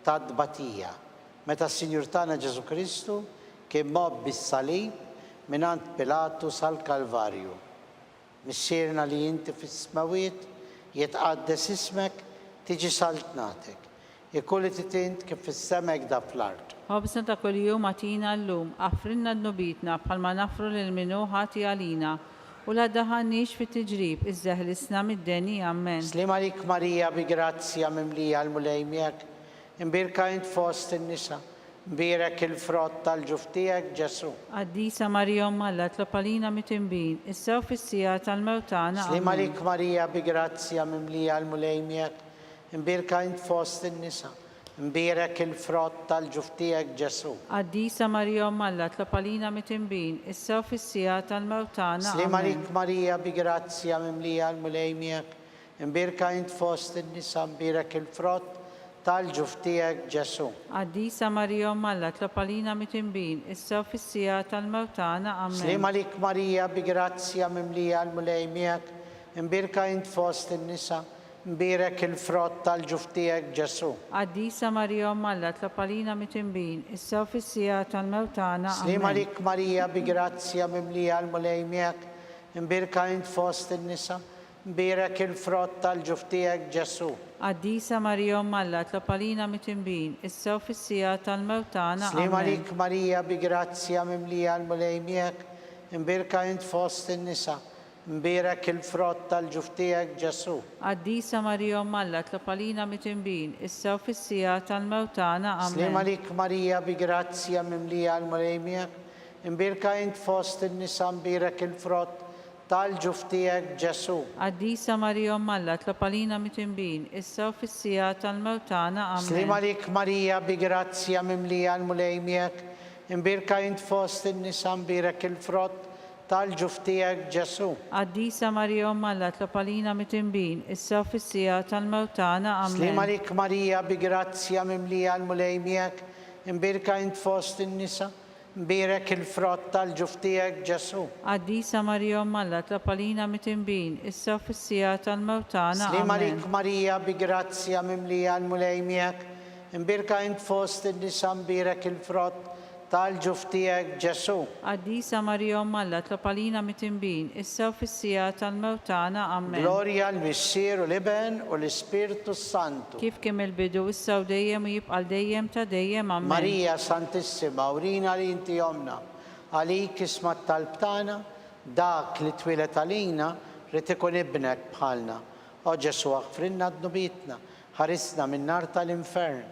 tad-dbatija, meta s-Sinjur tagħna Ġesu Kristu kien mob bis-salib minant Pilatu sal-Kalvarju. Missierna li inti fis-smawiet jitqaddes ismek tiġi saltnatek. Ikulli titint kif fis-semek da fl-art. Ħobsna ta' kuljum għatina llum, affrinna dnubitna bħalma nafru lil minu ħati għalina u la daħannix fit-tiġrib iżdeħlisna mid-deni. Amen. Slim għalik Marija bi grazzja mimlija l-mulejmijek, imbirka int fost in-nisa, imbirek il-frott tal-ġuf tiegħek Ġesu. Qaddisa Marija Umm Alla tlopalina mit-tinbin, issa u fis-sija tal-mewt tagħna. Slim Amen. għalik Marija bi grazzja mimlija l-mulejmijek, imbirka int fost in-nisa, imbirek il-frott tal-ġuf tiegħek Ġesu. Qaddisa Marija Umm Alla tlopalina mit-tinbin, issa u fis-sija tal-mewt tagħna. Slim Amen. għalik Marija bi grazzja mimlija l-mulejmijek, imbirka int fost in-nisa, imbirek il-frott tal-ġuf tiegħek Ġesu. Qaddisa Marija Umm Alla tlopalina mit-tinbin, issa u fis-sija tal-mewt tagħna. Slim Amen. għalik Marija bi grazzja mimlija l-mulejmijek, imbirka int fost in-nisa, imbirek il-frott tal-ġuf tiegħek Ġesu. Qaddisa Marija Umm Alla tlopalina mit-tinbin, issa u fis-sija tal-mewt tagħna. Slim Amen. għalik Marija bi grazzja mimlija l-mulejmijek, imbirka int fost in-nisa, imbirek il-frott tal-ġuf tiegħek Ġesu. Qaddisa Marija Umm Alla tlopalina mit-tinbin, issa u fis-sija tal-mewt tagħna. Slim Amen. għalik Marija bi grazzja mimlija l-mulejmijek, imbirka int fost in-nisa, imbirek il-frott tal-ġuf tiegħek Ġesu. Qaddisa Marija Umm Alla tlopalina mit-tinbin, issa u fis-sija tal-mewt tagħna. Slim Amen. għalik Marija bi grazzja mimlija l-mulejmijek, imbirka int fost in-nisa, imbirek il-frott tal-ġuf tiegħek Ġesu. Qaddisa Marija Umm Alla tlopalina mit-tinbin, issa u fis-sija tal-mewt tagħna. Slim Amen. għalik Marija bi grazzja mimlija l-mulejmijek, imbirka int fost in-nisa, imbirek il-frott tal-ġuf tiegħek Ġesu. Qaddisa Marija Umm Alla tlopalina mit-tinbin, issa u fis-sija tal-mewt tagħna. Slim Amen. għalik Marija bi grazzja mimlija l-mulejmijek, imbirka int fost in-nisa, imbirek il-frott tal-ġuf tiegħek Ġesu. Qaddisa Marija Umm Alla tlopalina mit-tinbin, issa u fis-sija tal-mewt tagħna. Slim Amen. għalik Marija bi grazzja mimlija l-mulejmijek, imbirka int fost in-nisa, imbirek il-frott tal-ġuf tiegħek Ġesu. Qaddisa Marija Umm Alla tlopalina mit-tinbin, issa u fis-sija tal-mewt tagħna. Amen. Gloria l-Missier u l-Iben u l-Ispirtu Santu. Kif kemm il-bidu issa u dejjem u jibqa' dejjem ta' dejjem. Amen. Marija Santissima, urina li inti omna, għalik ismat tal-btana, dak li twilet għalina, rrit ikun ibnek bħalna. O Ġesu għafrinna dnubitna, ħarisna minn nar tal-infern,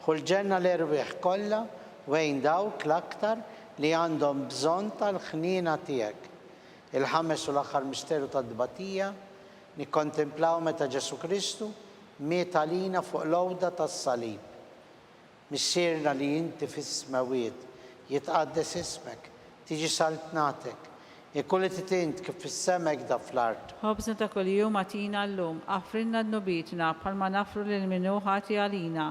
ħulġenna l-erwieħ kollha, wejn dawk l-aktar li għandhom bżonn tal-ħnina tiegħek. Il-ħames u l-aħħar misteru tad-dbatija nikkontemplaw meta Ġesu Kristu miet għalina fuq l-għowda tas-salib. Missierna li inti fis-smawiet jitqaddes ismek, tiġi saltnatek, Ikulli titint kif fis-sema kda fl-art. ħobżna ta' kuljum atina llum, affrinna d-nubitna bħalma nafru lil minnu ħati għalina.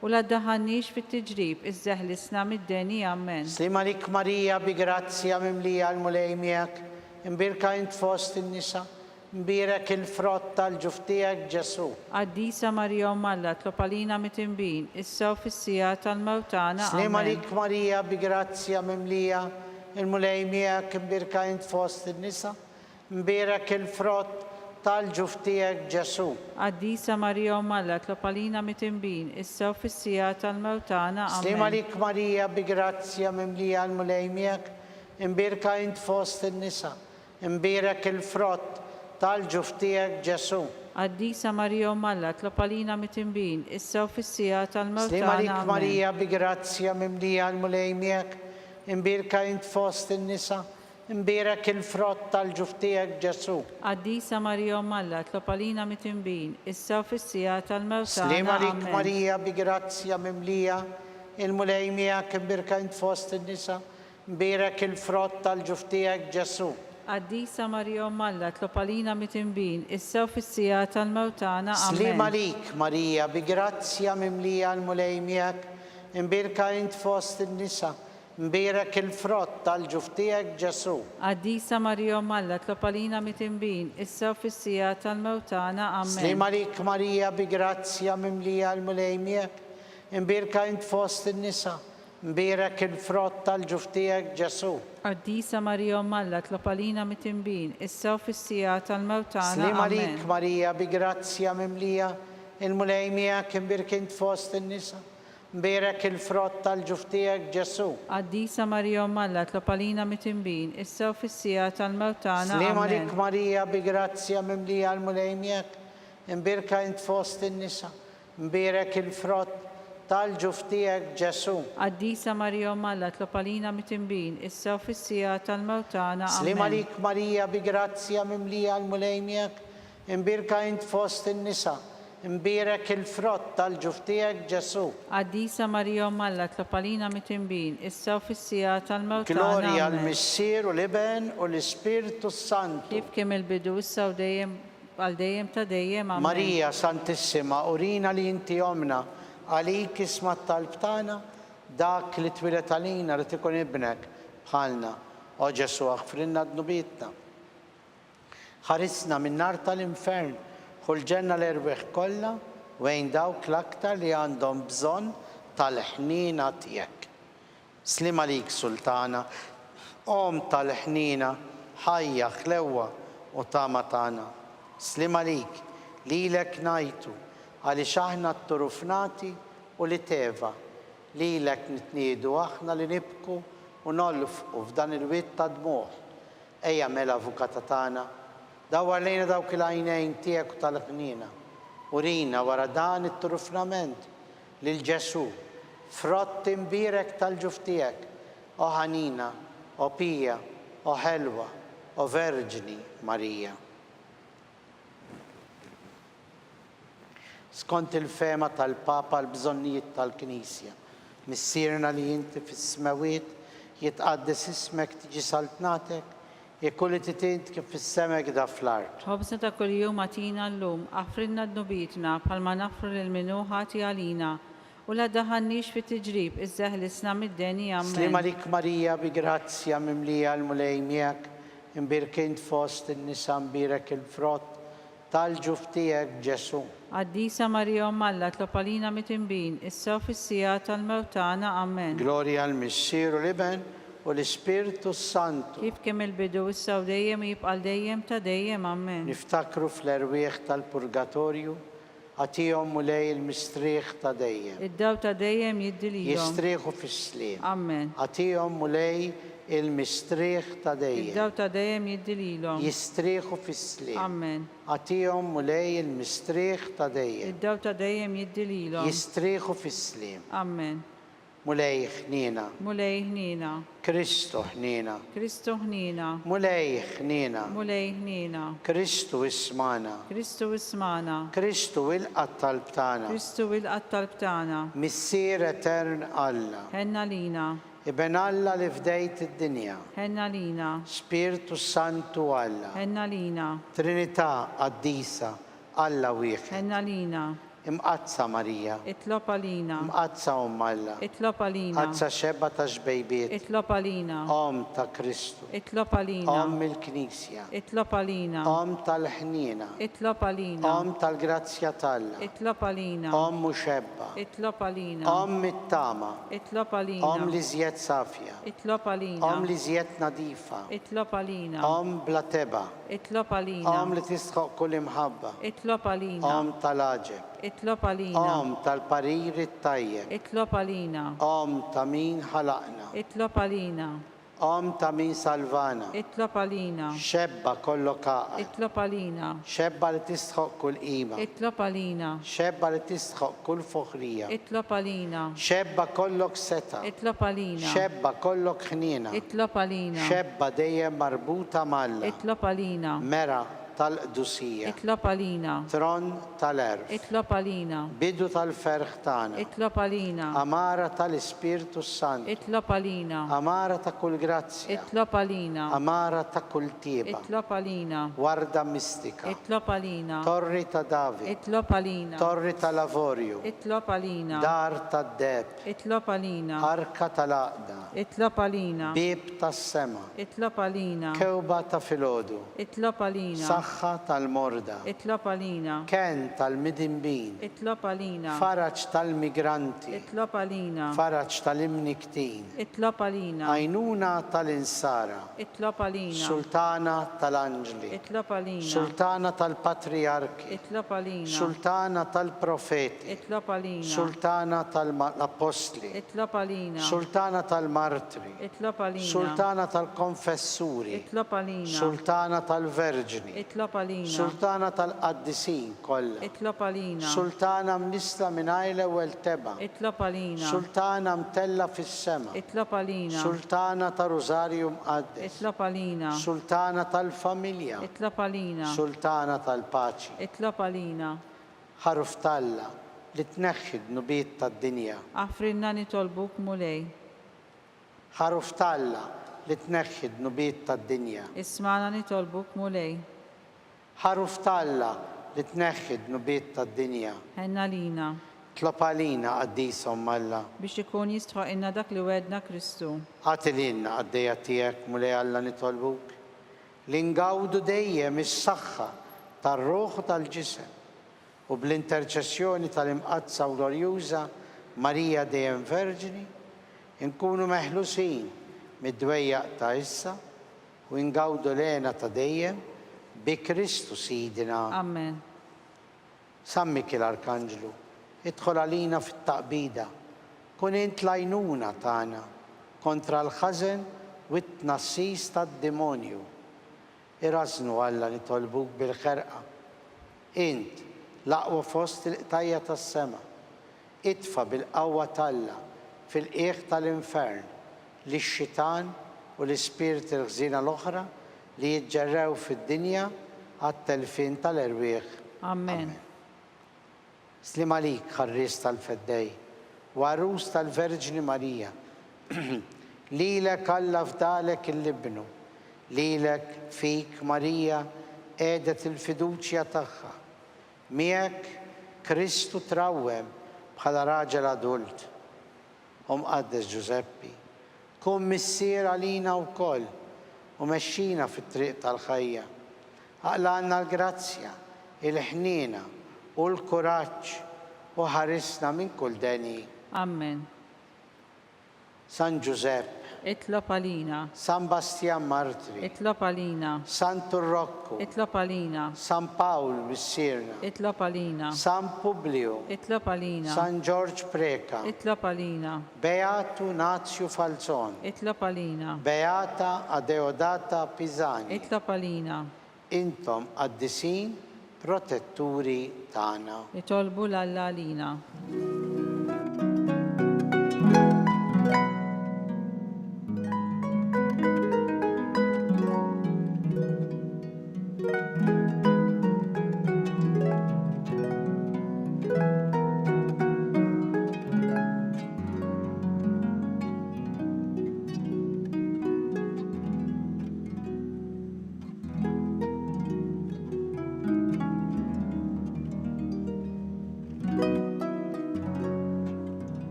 U la ddaħħalniex fit-tiġrib, iżżeħlisna mid-deni, amen. Slima lik Marija bi grazzja mimlija l-mulej miegħek, imbirka int fost in-nisa, imbirek il-frott tal-ġuf tiegħek Ġesu. Qaddisa Marija Malla, tlob għalina mit-inbin, issa u fis-sija tal-mewtana, Slima amen. lik Marija bi grazzja mimlija il-mulej miegħek, imbirka int fost in-nisa, imbirek il-frott tal-ġuf tiegħek Ġesu. Qaddisa Marija Malla, tlob għalina mit-inbin, issa u fis-sija tal-mewtana, Slima amen. lik Marija bi grazzja mimlija l-mulej miegħek, imbirka int fost in-nisa, imbirek il-frott tal-ġuf tiegħek Ġesu. Qaddisa Marija Malla, tlob għalina mit-inbin, issa u fis-sija Slima tal-mewtana, lik amen. Marija bi grazzja mimlija l-mulej miegħek, imbirka int fost in-nisa, imbirek il-frott tal-ġuf tiegħek Ġesu. Qaddisa Marija Malla, tlob għalina mit-inbin, issa u fis-sija tal-mewtana, Slima lik amen. Marija bi grazzja mimlija il-mulej miegħek, imbirka int fost in-nisa, imbirek il-frott tal-ġuf tiegħek Ġesu. Qaddisa Marija Malla, tlob għalina mit-inbin, issa u fis-sija tal-mewtana, Slima amen. lik Marija bi grazzja mimlija l-mulej miegħek, imbirka int fost in-nisa, imbirek il-frott tal-ġuf tiegħek Ġesu. Qaddisa Marija Malla, tlob għalina mit-inbin, issa u fis-sija tal-mewtana, amen. Slima lik Marija bi grazzja mimlija l-mulej miegħek, imbirka int fost in-nisa, imbirek il-frott tal-ġuf tiegħek Ġesu. Qaddisa Marija Malla, tlob għalina mit-inbin, issa u fis-sija tal-mewtana, Slima amen. lik Marija bi grazzja mimlija il-mulej miegħek, imbirk int fost in-nisa, imbirek il-frott tal-ġuf tiegħek Ġesu. Qaddisa Marija Malla, tlob għalina mit-inbin, issa u fis-sija tal-mewtana, Slima amen. lik Marija bi grazzja mimlija l-mulej miegħek, imbirka int fost in-nisa, imbirek il-frott tal-ġuf tiegħek Ġesu. Qaddisa Marija Malla, tlob għalina mit-inbin, issa u fis-sija tal-mewtana, Slima amen. lik Marija bi grazzja mimlija l-mulej miegħek, imbirka int fost in-nisa, imbirek il-frott tal-ġuf tiegħek Ġesu. Qaddisa Marija Malla, tlob għalina mit-inbin, issa u fis-sija tal-mewtana, Glorja amen. l-Missier u l-Iben u l-Ispiritu Santu. Kif kemm il-bidu issa u dejjem għal dejjem ta' dejjem, amen. Marija Santissima, urina li inti omna, għalik isma tal-btana, dak li twilet għalina li tikun ibnek bħalna, o Ġesu għafrinna d-nubitna. Ħarisna minn nar tal-infern, ħulġenna l-erbeħ kollha, wejn dawk l-aktar li għandhom bżonn tal-ħnina tiegħek. Slima lik Sultana, om tal-ħnina, ħajja ħlewwa u tama tagħna. Slima lik, lilek ngħidu, għaliex aħna t-turufnati u li teva, lilek nitniedu aħna li nibku u nolfqu f'dan il-witt ta' dmuħ. Ejja mela avukata tagħna, dawwar lejna dawk il-għajnejn tiegħek u tal-ħnina. Urina wara dan it-turufnament lil Ġesu, frott imbirek tal-ġuf tiegħek, o ħanina, o pija, o ħelwa, o Verġni Marija. Skont il-fema tal-Papa l-bżonnijiet tal-Knisja, missierna li inti fis-smawiet jitqaddes ismek tiġi saltnatek, jekulli titint kif fis-semek da fl-art. Ħobżna ta' kuljum atina llum, affrinna d-nubitna bħalma nafru lil minnu ħati għalina, u la daħannix fit-tiġrib, iżżeħlisna mid-deni, Slima amen. lik Marija bi grazzja mimlija l-mulej miegħek, imbirkint fost in-nisa imbirek il-frott tal-ġuf tiegħek Ġesu. Qaddisa Marija Malla, tlob għalina mit-inbin, issa u fis-sija tal-mewtana, amen. Glorja l-Missier u l-Iben u l-Ispiritu Santu. Kif kemm il-bidu issa u dejjem jibqal dejjem ta' dejjem, amen. Niftakru fl-erwieħ tal-Purgatorju, għatijom mulej il-mistrieħ ta' dejjem. Id-daw ta' dejjem jiddililhom. Jistrieħu fis-sliem. Amen. Għatijom mulej il-mistrieħ ta' dejjem. Id-daw ta' dejjem jiddililhom. Jistrieħu fis-sliem. Amen. Għatijom mulej il-mistrieħ ta' dejjem. Id-daw ta' dejjem jiddililhom. Jistrieħu fis-sliem. Amen. Mulej ħnina. Mulej ħnina. Kristu ħnina. Kristu ħnina. Mulej ħnina. Mulej ħnina. Kristu ismana. Kristu ismana. Kristu il-qatt tal-btana. Kristu il-qatt tal-btana. Missier etern Alla. Ħenna lina. Ibn Alla li fdejt id-dinja, Ħenna lina, Spiritu Santu Alla, ħenna lina, Trinità qaddisa Alla wieħed, ħenna lina, imqazza Marija, itlob għalina, imqazza Alla, itlob għalina, qazza xebba ta' xbejbiet, itlob għalina, Om ta' Kristu, itlob għalina, Om il-Knisja, itlob għalina, Om tal-ħnina, itlob għalina, Om tal-grazzja Talla, itlob għalina, Om muxebba, itlob għalina, Om it-tama, itlob Om għalina, li zjed safja, itlob għalina, Om li zjed nadifa, itlob għalina, Om bla teba, itlob għalina, Om li tisħoq kull imħabba, itlob għalina, Om tal-aġeb, itlob għalina, Om tal-pariri tajjeb, itlob għalina, Om ta' min ħalaqna, itlob għalina, Om ta' min salvana, itlob għalina, xebba kollokaqa, itlob għalina, xebba li tisħoq kull qima, itlob għalina, xebba li tisħoq kull foħrija, itlob għalina, xebba kollok seta, itlob għalina, xebba kollok ħnina, itlob għalina, xebba dejjem marbuta malla, itlob għalina, mera tal-qdusija, itlob għalina, tron tal-erf, itlob għalina, bidu tal-ferħ tagħna, itlob għalina, amara tal-Ispirtu Sant, itlob għalina, amara ta' kull grazzja, itlob għalina, amara ta' kull tieba, itlob għalina, warda mistika, itlob għalina, torri ta' David, itlob għalina, torri ta' Lavorju, itlob għalina, dar ta' Deb, itlob għalina, arka tal-Aqda, itlob għalina, bib tas-sema, itlob għalina, kewba ta' filgħodu, itlob għalina, saħħa tal-morda, itlob għalina, ken tal-midinbin, itlob għalina, faraġ tal-migranti, itlob għalina, faraġ tal-imniktin, itlob għalina, għajnuna tal-insara, itlob għalina, sultana tal-anġli, itlob għalina, sultana tal-patriarki, itlob għalina, sultana tal-profeti, itlob għalina, sultana tal-apostli, itlob għalina, sultana tal-martri, itlob għalina, sultana tal-konfessuri, itlob għalina, sultana tal-verġni, itlob għalina, sultana tal-qaddisin kollha, itlob għalina, sultana mnisla minn għajla ewwel teba, itlob għalina, sultana mtella fis-sema, itlob għalina, sultana ta' Rożarju mqaddes, itlob għalina, sultana tal-familja, itlob għalina, sultana tal-paċi, itlob għalina, ħaruf talla li tneħħi d-nubiet tad-dinja, għafrinna nitolbuk mulej, ħaruf talla li tneħħi d-nubiet tad-dinja, ismana nitolbuk mulej, ħaruf talla li tneħħi d-nubiet tad-dinja, ħenna lina, tlob għalina qaddisom Alla, biex ikun jistħoq inna dak li wedna Kristu. għatilina għaddejja tiegħek mulej Alla nitolbuk, li ngawdu dejjem is-saħħa tar-ruħ u tal-ġisem u bl-interċessjoni tal-imqazza u glorjuża Marija dejjem Verġini, nkunu meħlusin mid-dwejjaq ta' issa u ngawdu lena ta' dejjem bi Kristu Sidina. Amen. Sammik l-Arkanġlu, idħol għalina fit-taqbida, kun int lajnuna tagħna kontra l-ħażen u t-tnassis tad-demonju. Irasnu Alla nitolbuk bil-ħerqa. Int l-aqwa fost il-qtajja tas-sema, idfa bil-qawwa Talla fil-qiegħ tal-infern li x-xitan u l-ispirit il-ħżina l-oħra li jiġġerrew fid-dinja għat-telfin tal-erwieħ. Amen. Slim għalik ħarris tal-feddej, warus tal-Verġni Marija, lilek Alla fdalek il-libnu, lilek fik Marija edet il-fiduċja tagħha, miegħek Kristu trawwem bħala raġel adult. Mqaddes Giuseppi, kun missier għalina wkoll u mexxina fit-triq tal-ħajja. Aqlanna l-grazzja, il-ħnina u l-kuraġġ u ħarisna minn kull deni. Amen. San Giuseppe, Itlob għalina, San Bastian Martri, itlob għalina, San Turrocco, itlob għalina, San Paul missierna, itlob għalina, San Publio, itlob għalina, San George Preka, itlob għalina, Beatu Nazio Falzon, itlob għalina, Beata Adeodata Pisani, itlob għalina, intom għaddisin protetturi tagħna. itolbu l-Alla għalina.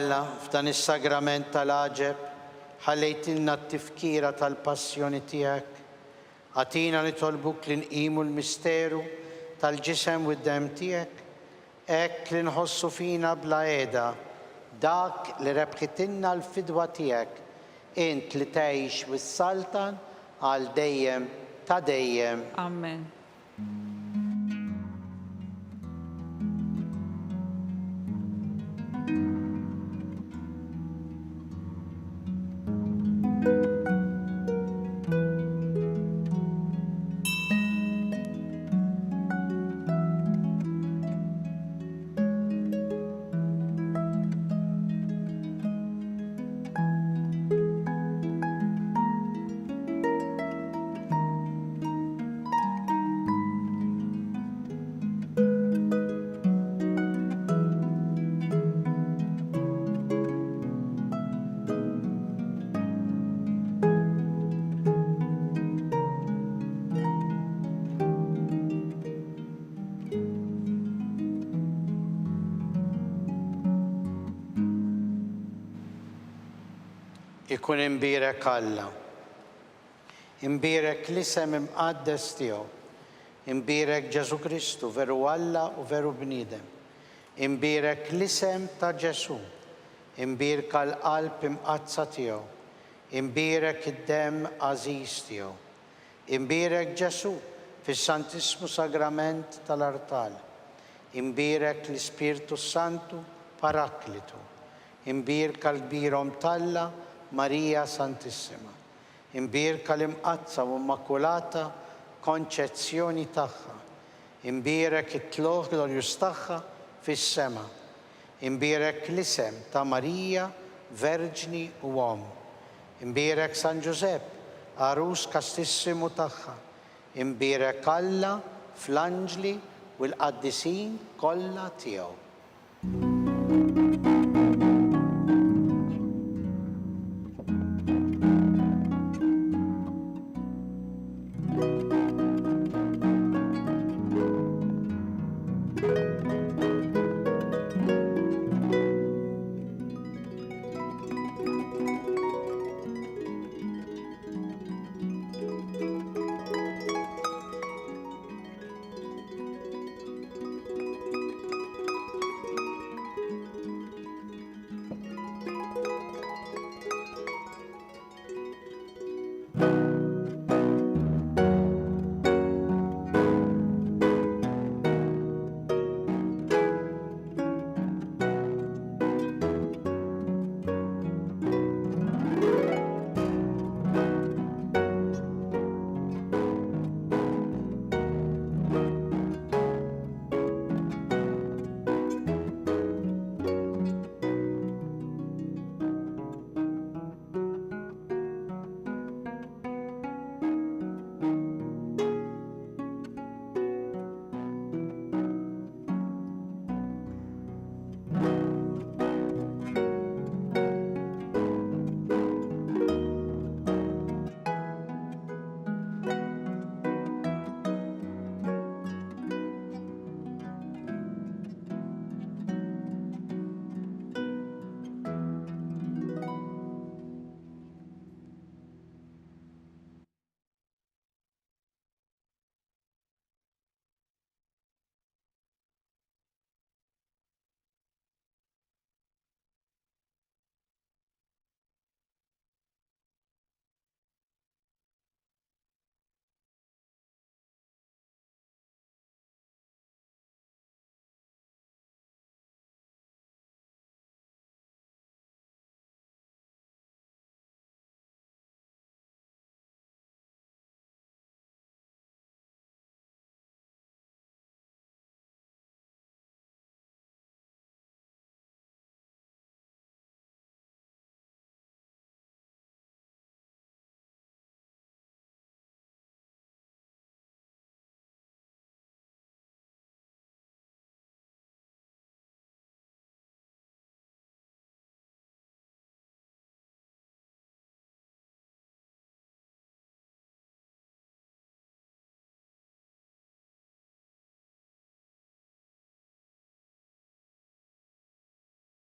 Alla f'dan is-sagrament tal-aġeb ħallejtilna t-tifkira tal-passjoni tiegħek. Għatina nitolbuk li nqimu l-misteru tal-ġisem u d-dem tiegħek, hekk li nħossu fina bla qiegħda dak li rebħitilna l-fidwa tiegħek, int li tgħix wis-saltan għal dejjem ta' dejjem. Amen. Ikun imbierek Alla, imbierek l-isem imqaddes tiegħu, imbierek Ġesu Kristu veru Alla u veru bniedem, imbierek l-isem ta' Ġesu, imbierka l-qalb imqazza tiegħu, imbierek id-dem għażiż tiegħu, imbierek Ġesu fis-Santissimu Sagrament tal-Artal, imbierek l-Ispirtu Santu Paraklitu, imbierka l-kbirhom Talla Marija Santissima, imbierka l-imqazza u immakulata konċezzjoni tagħha, imbierek it-tloħ glorjus tagħha fis-sema, imbierek l-isem ta' Marija Verġni u Om, imbierek San Giuseppe Arus kastissimu tagħha, imbierek Alla fl-anġli u l-qaddisin kollha tiegħu.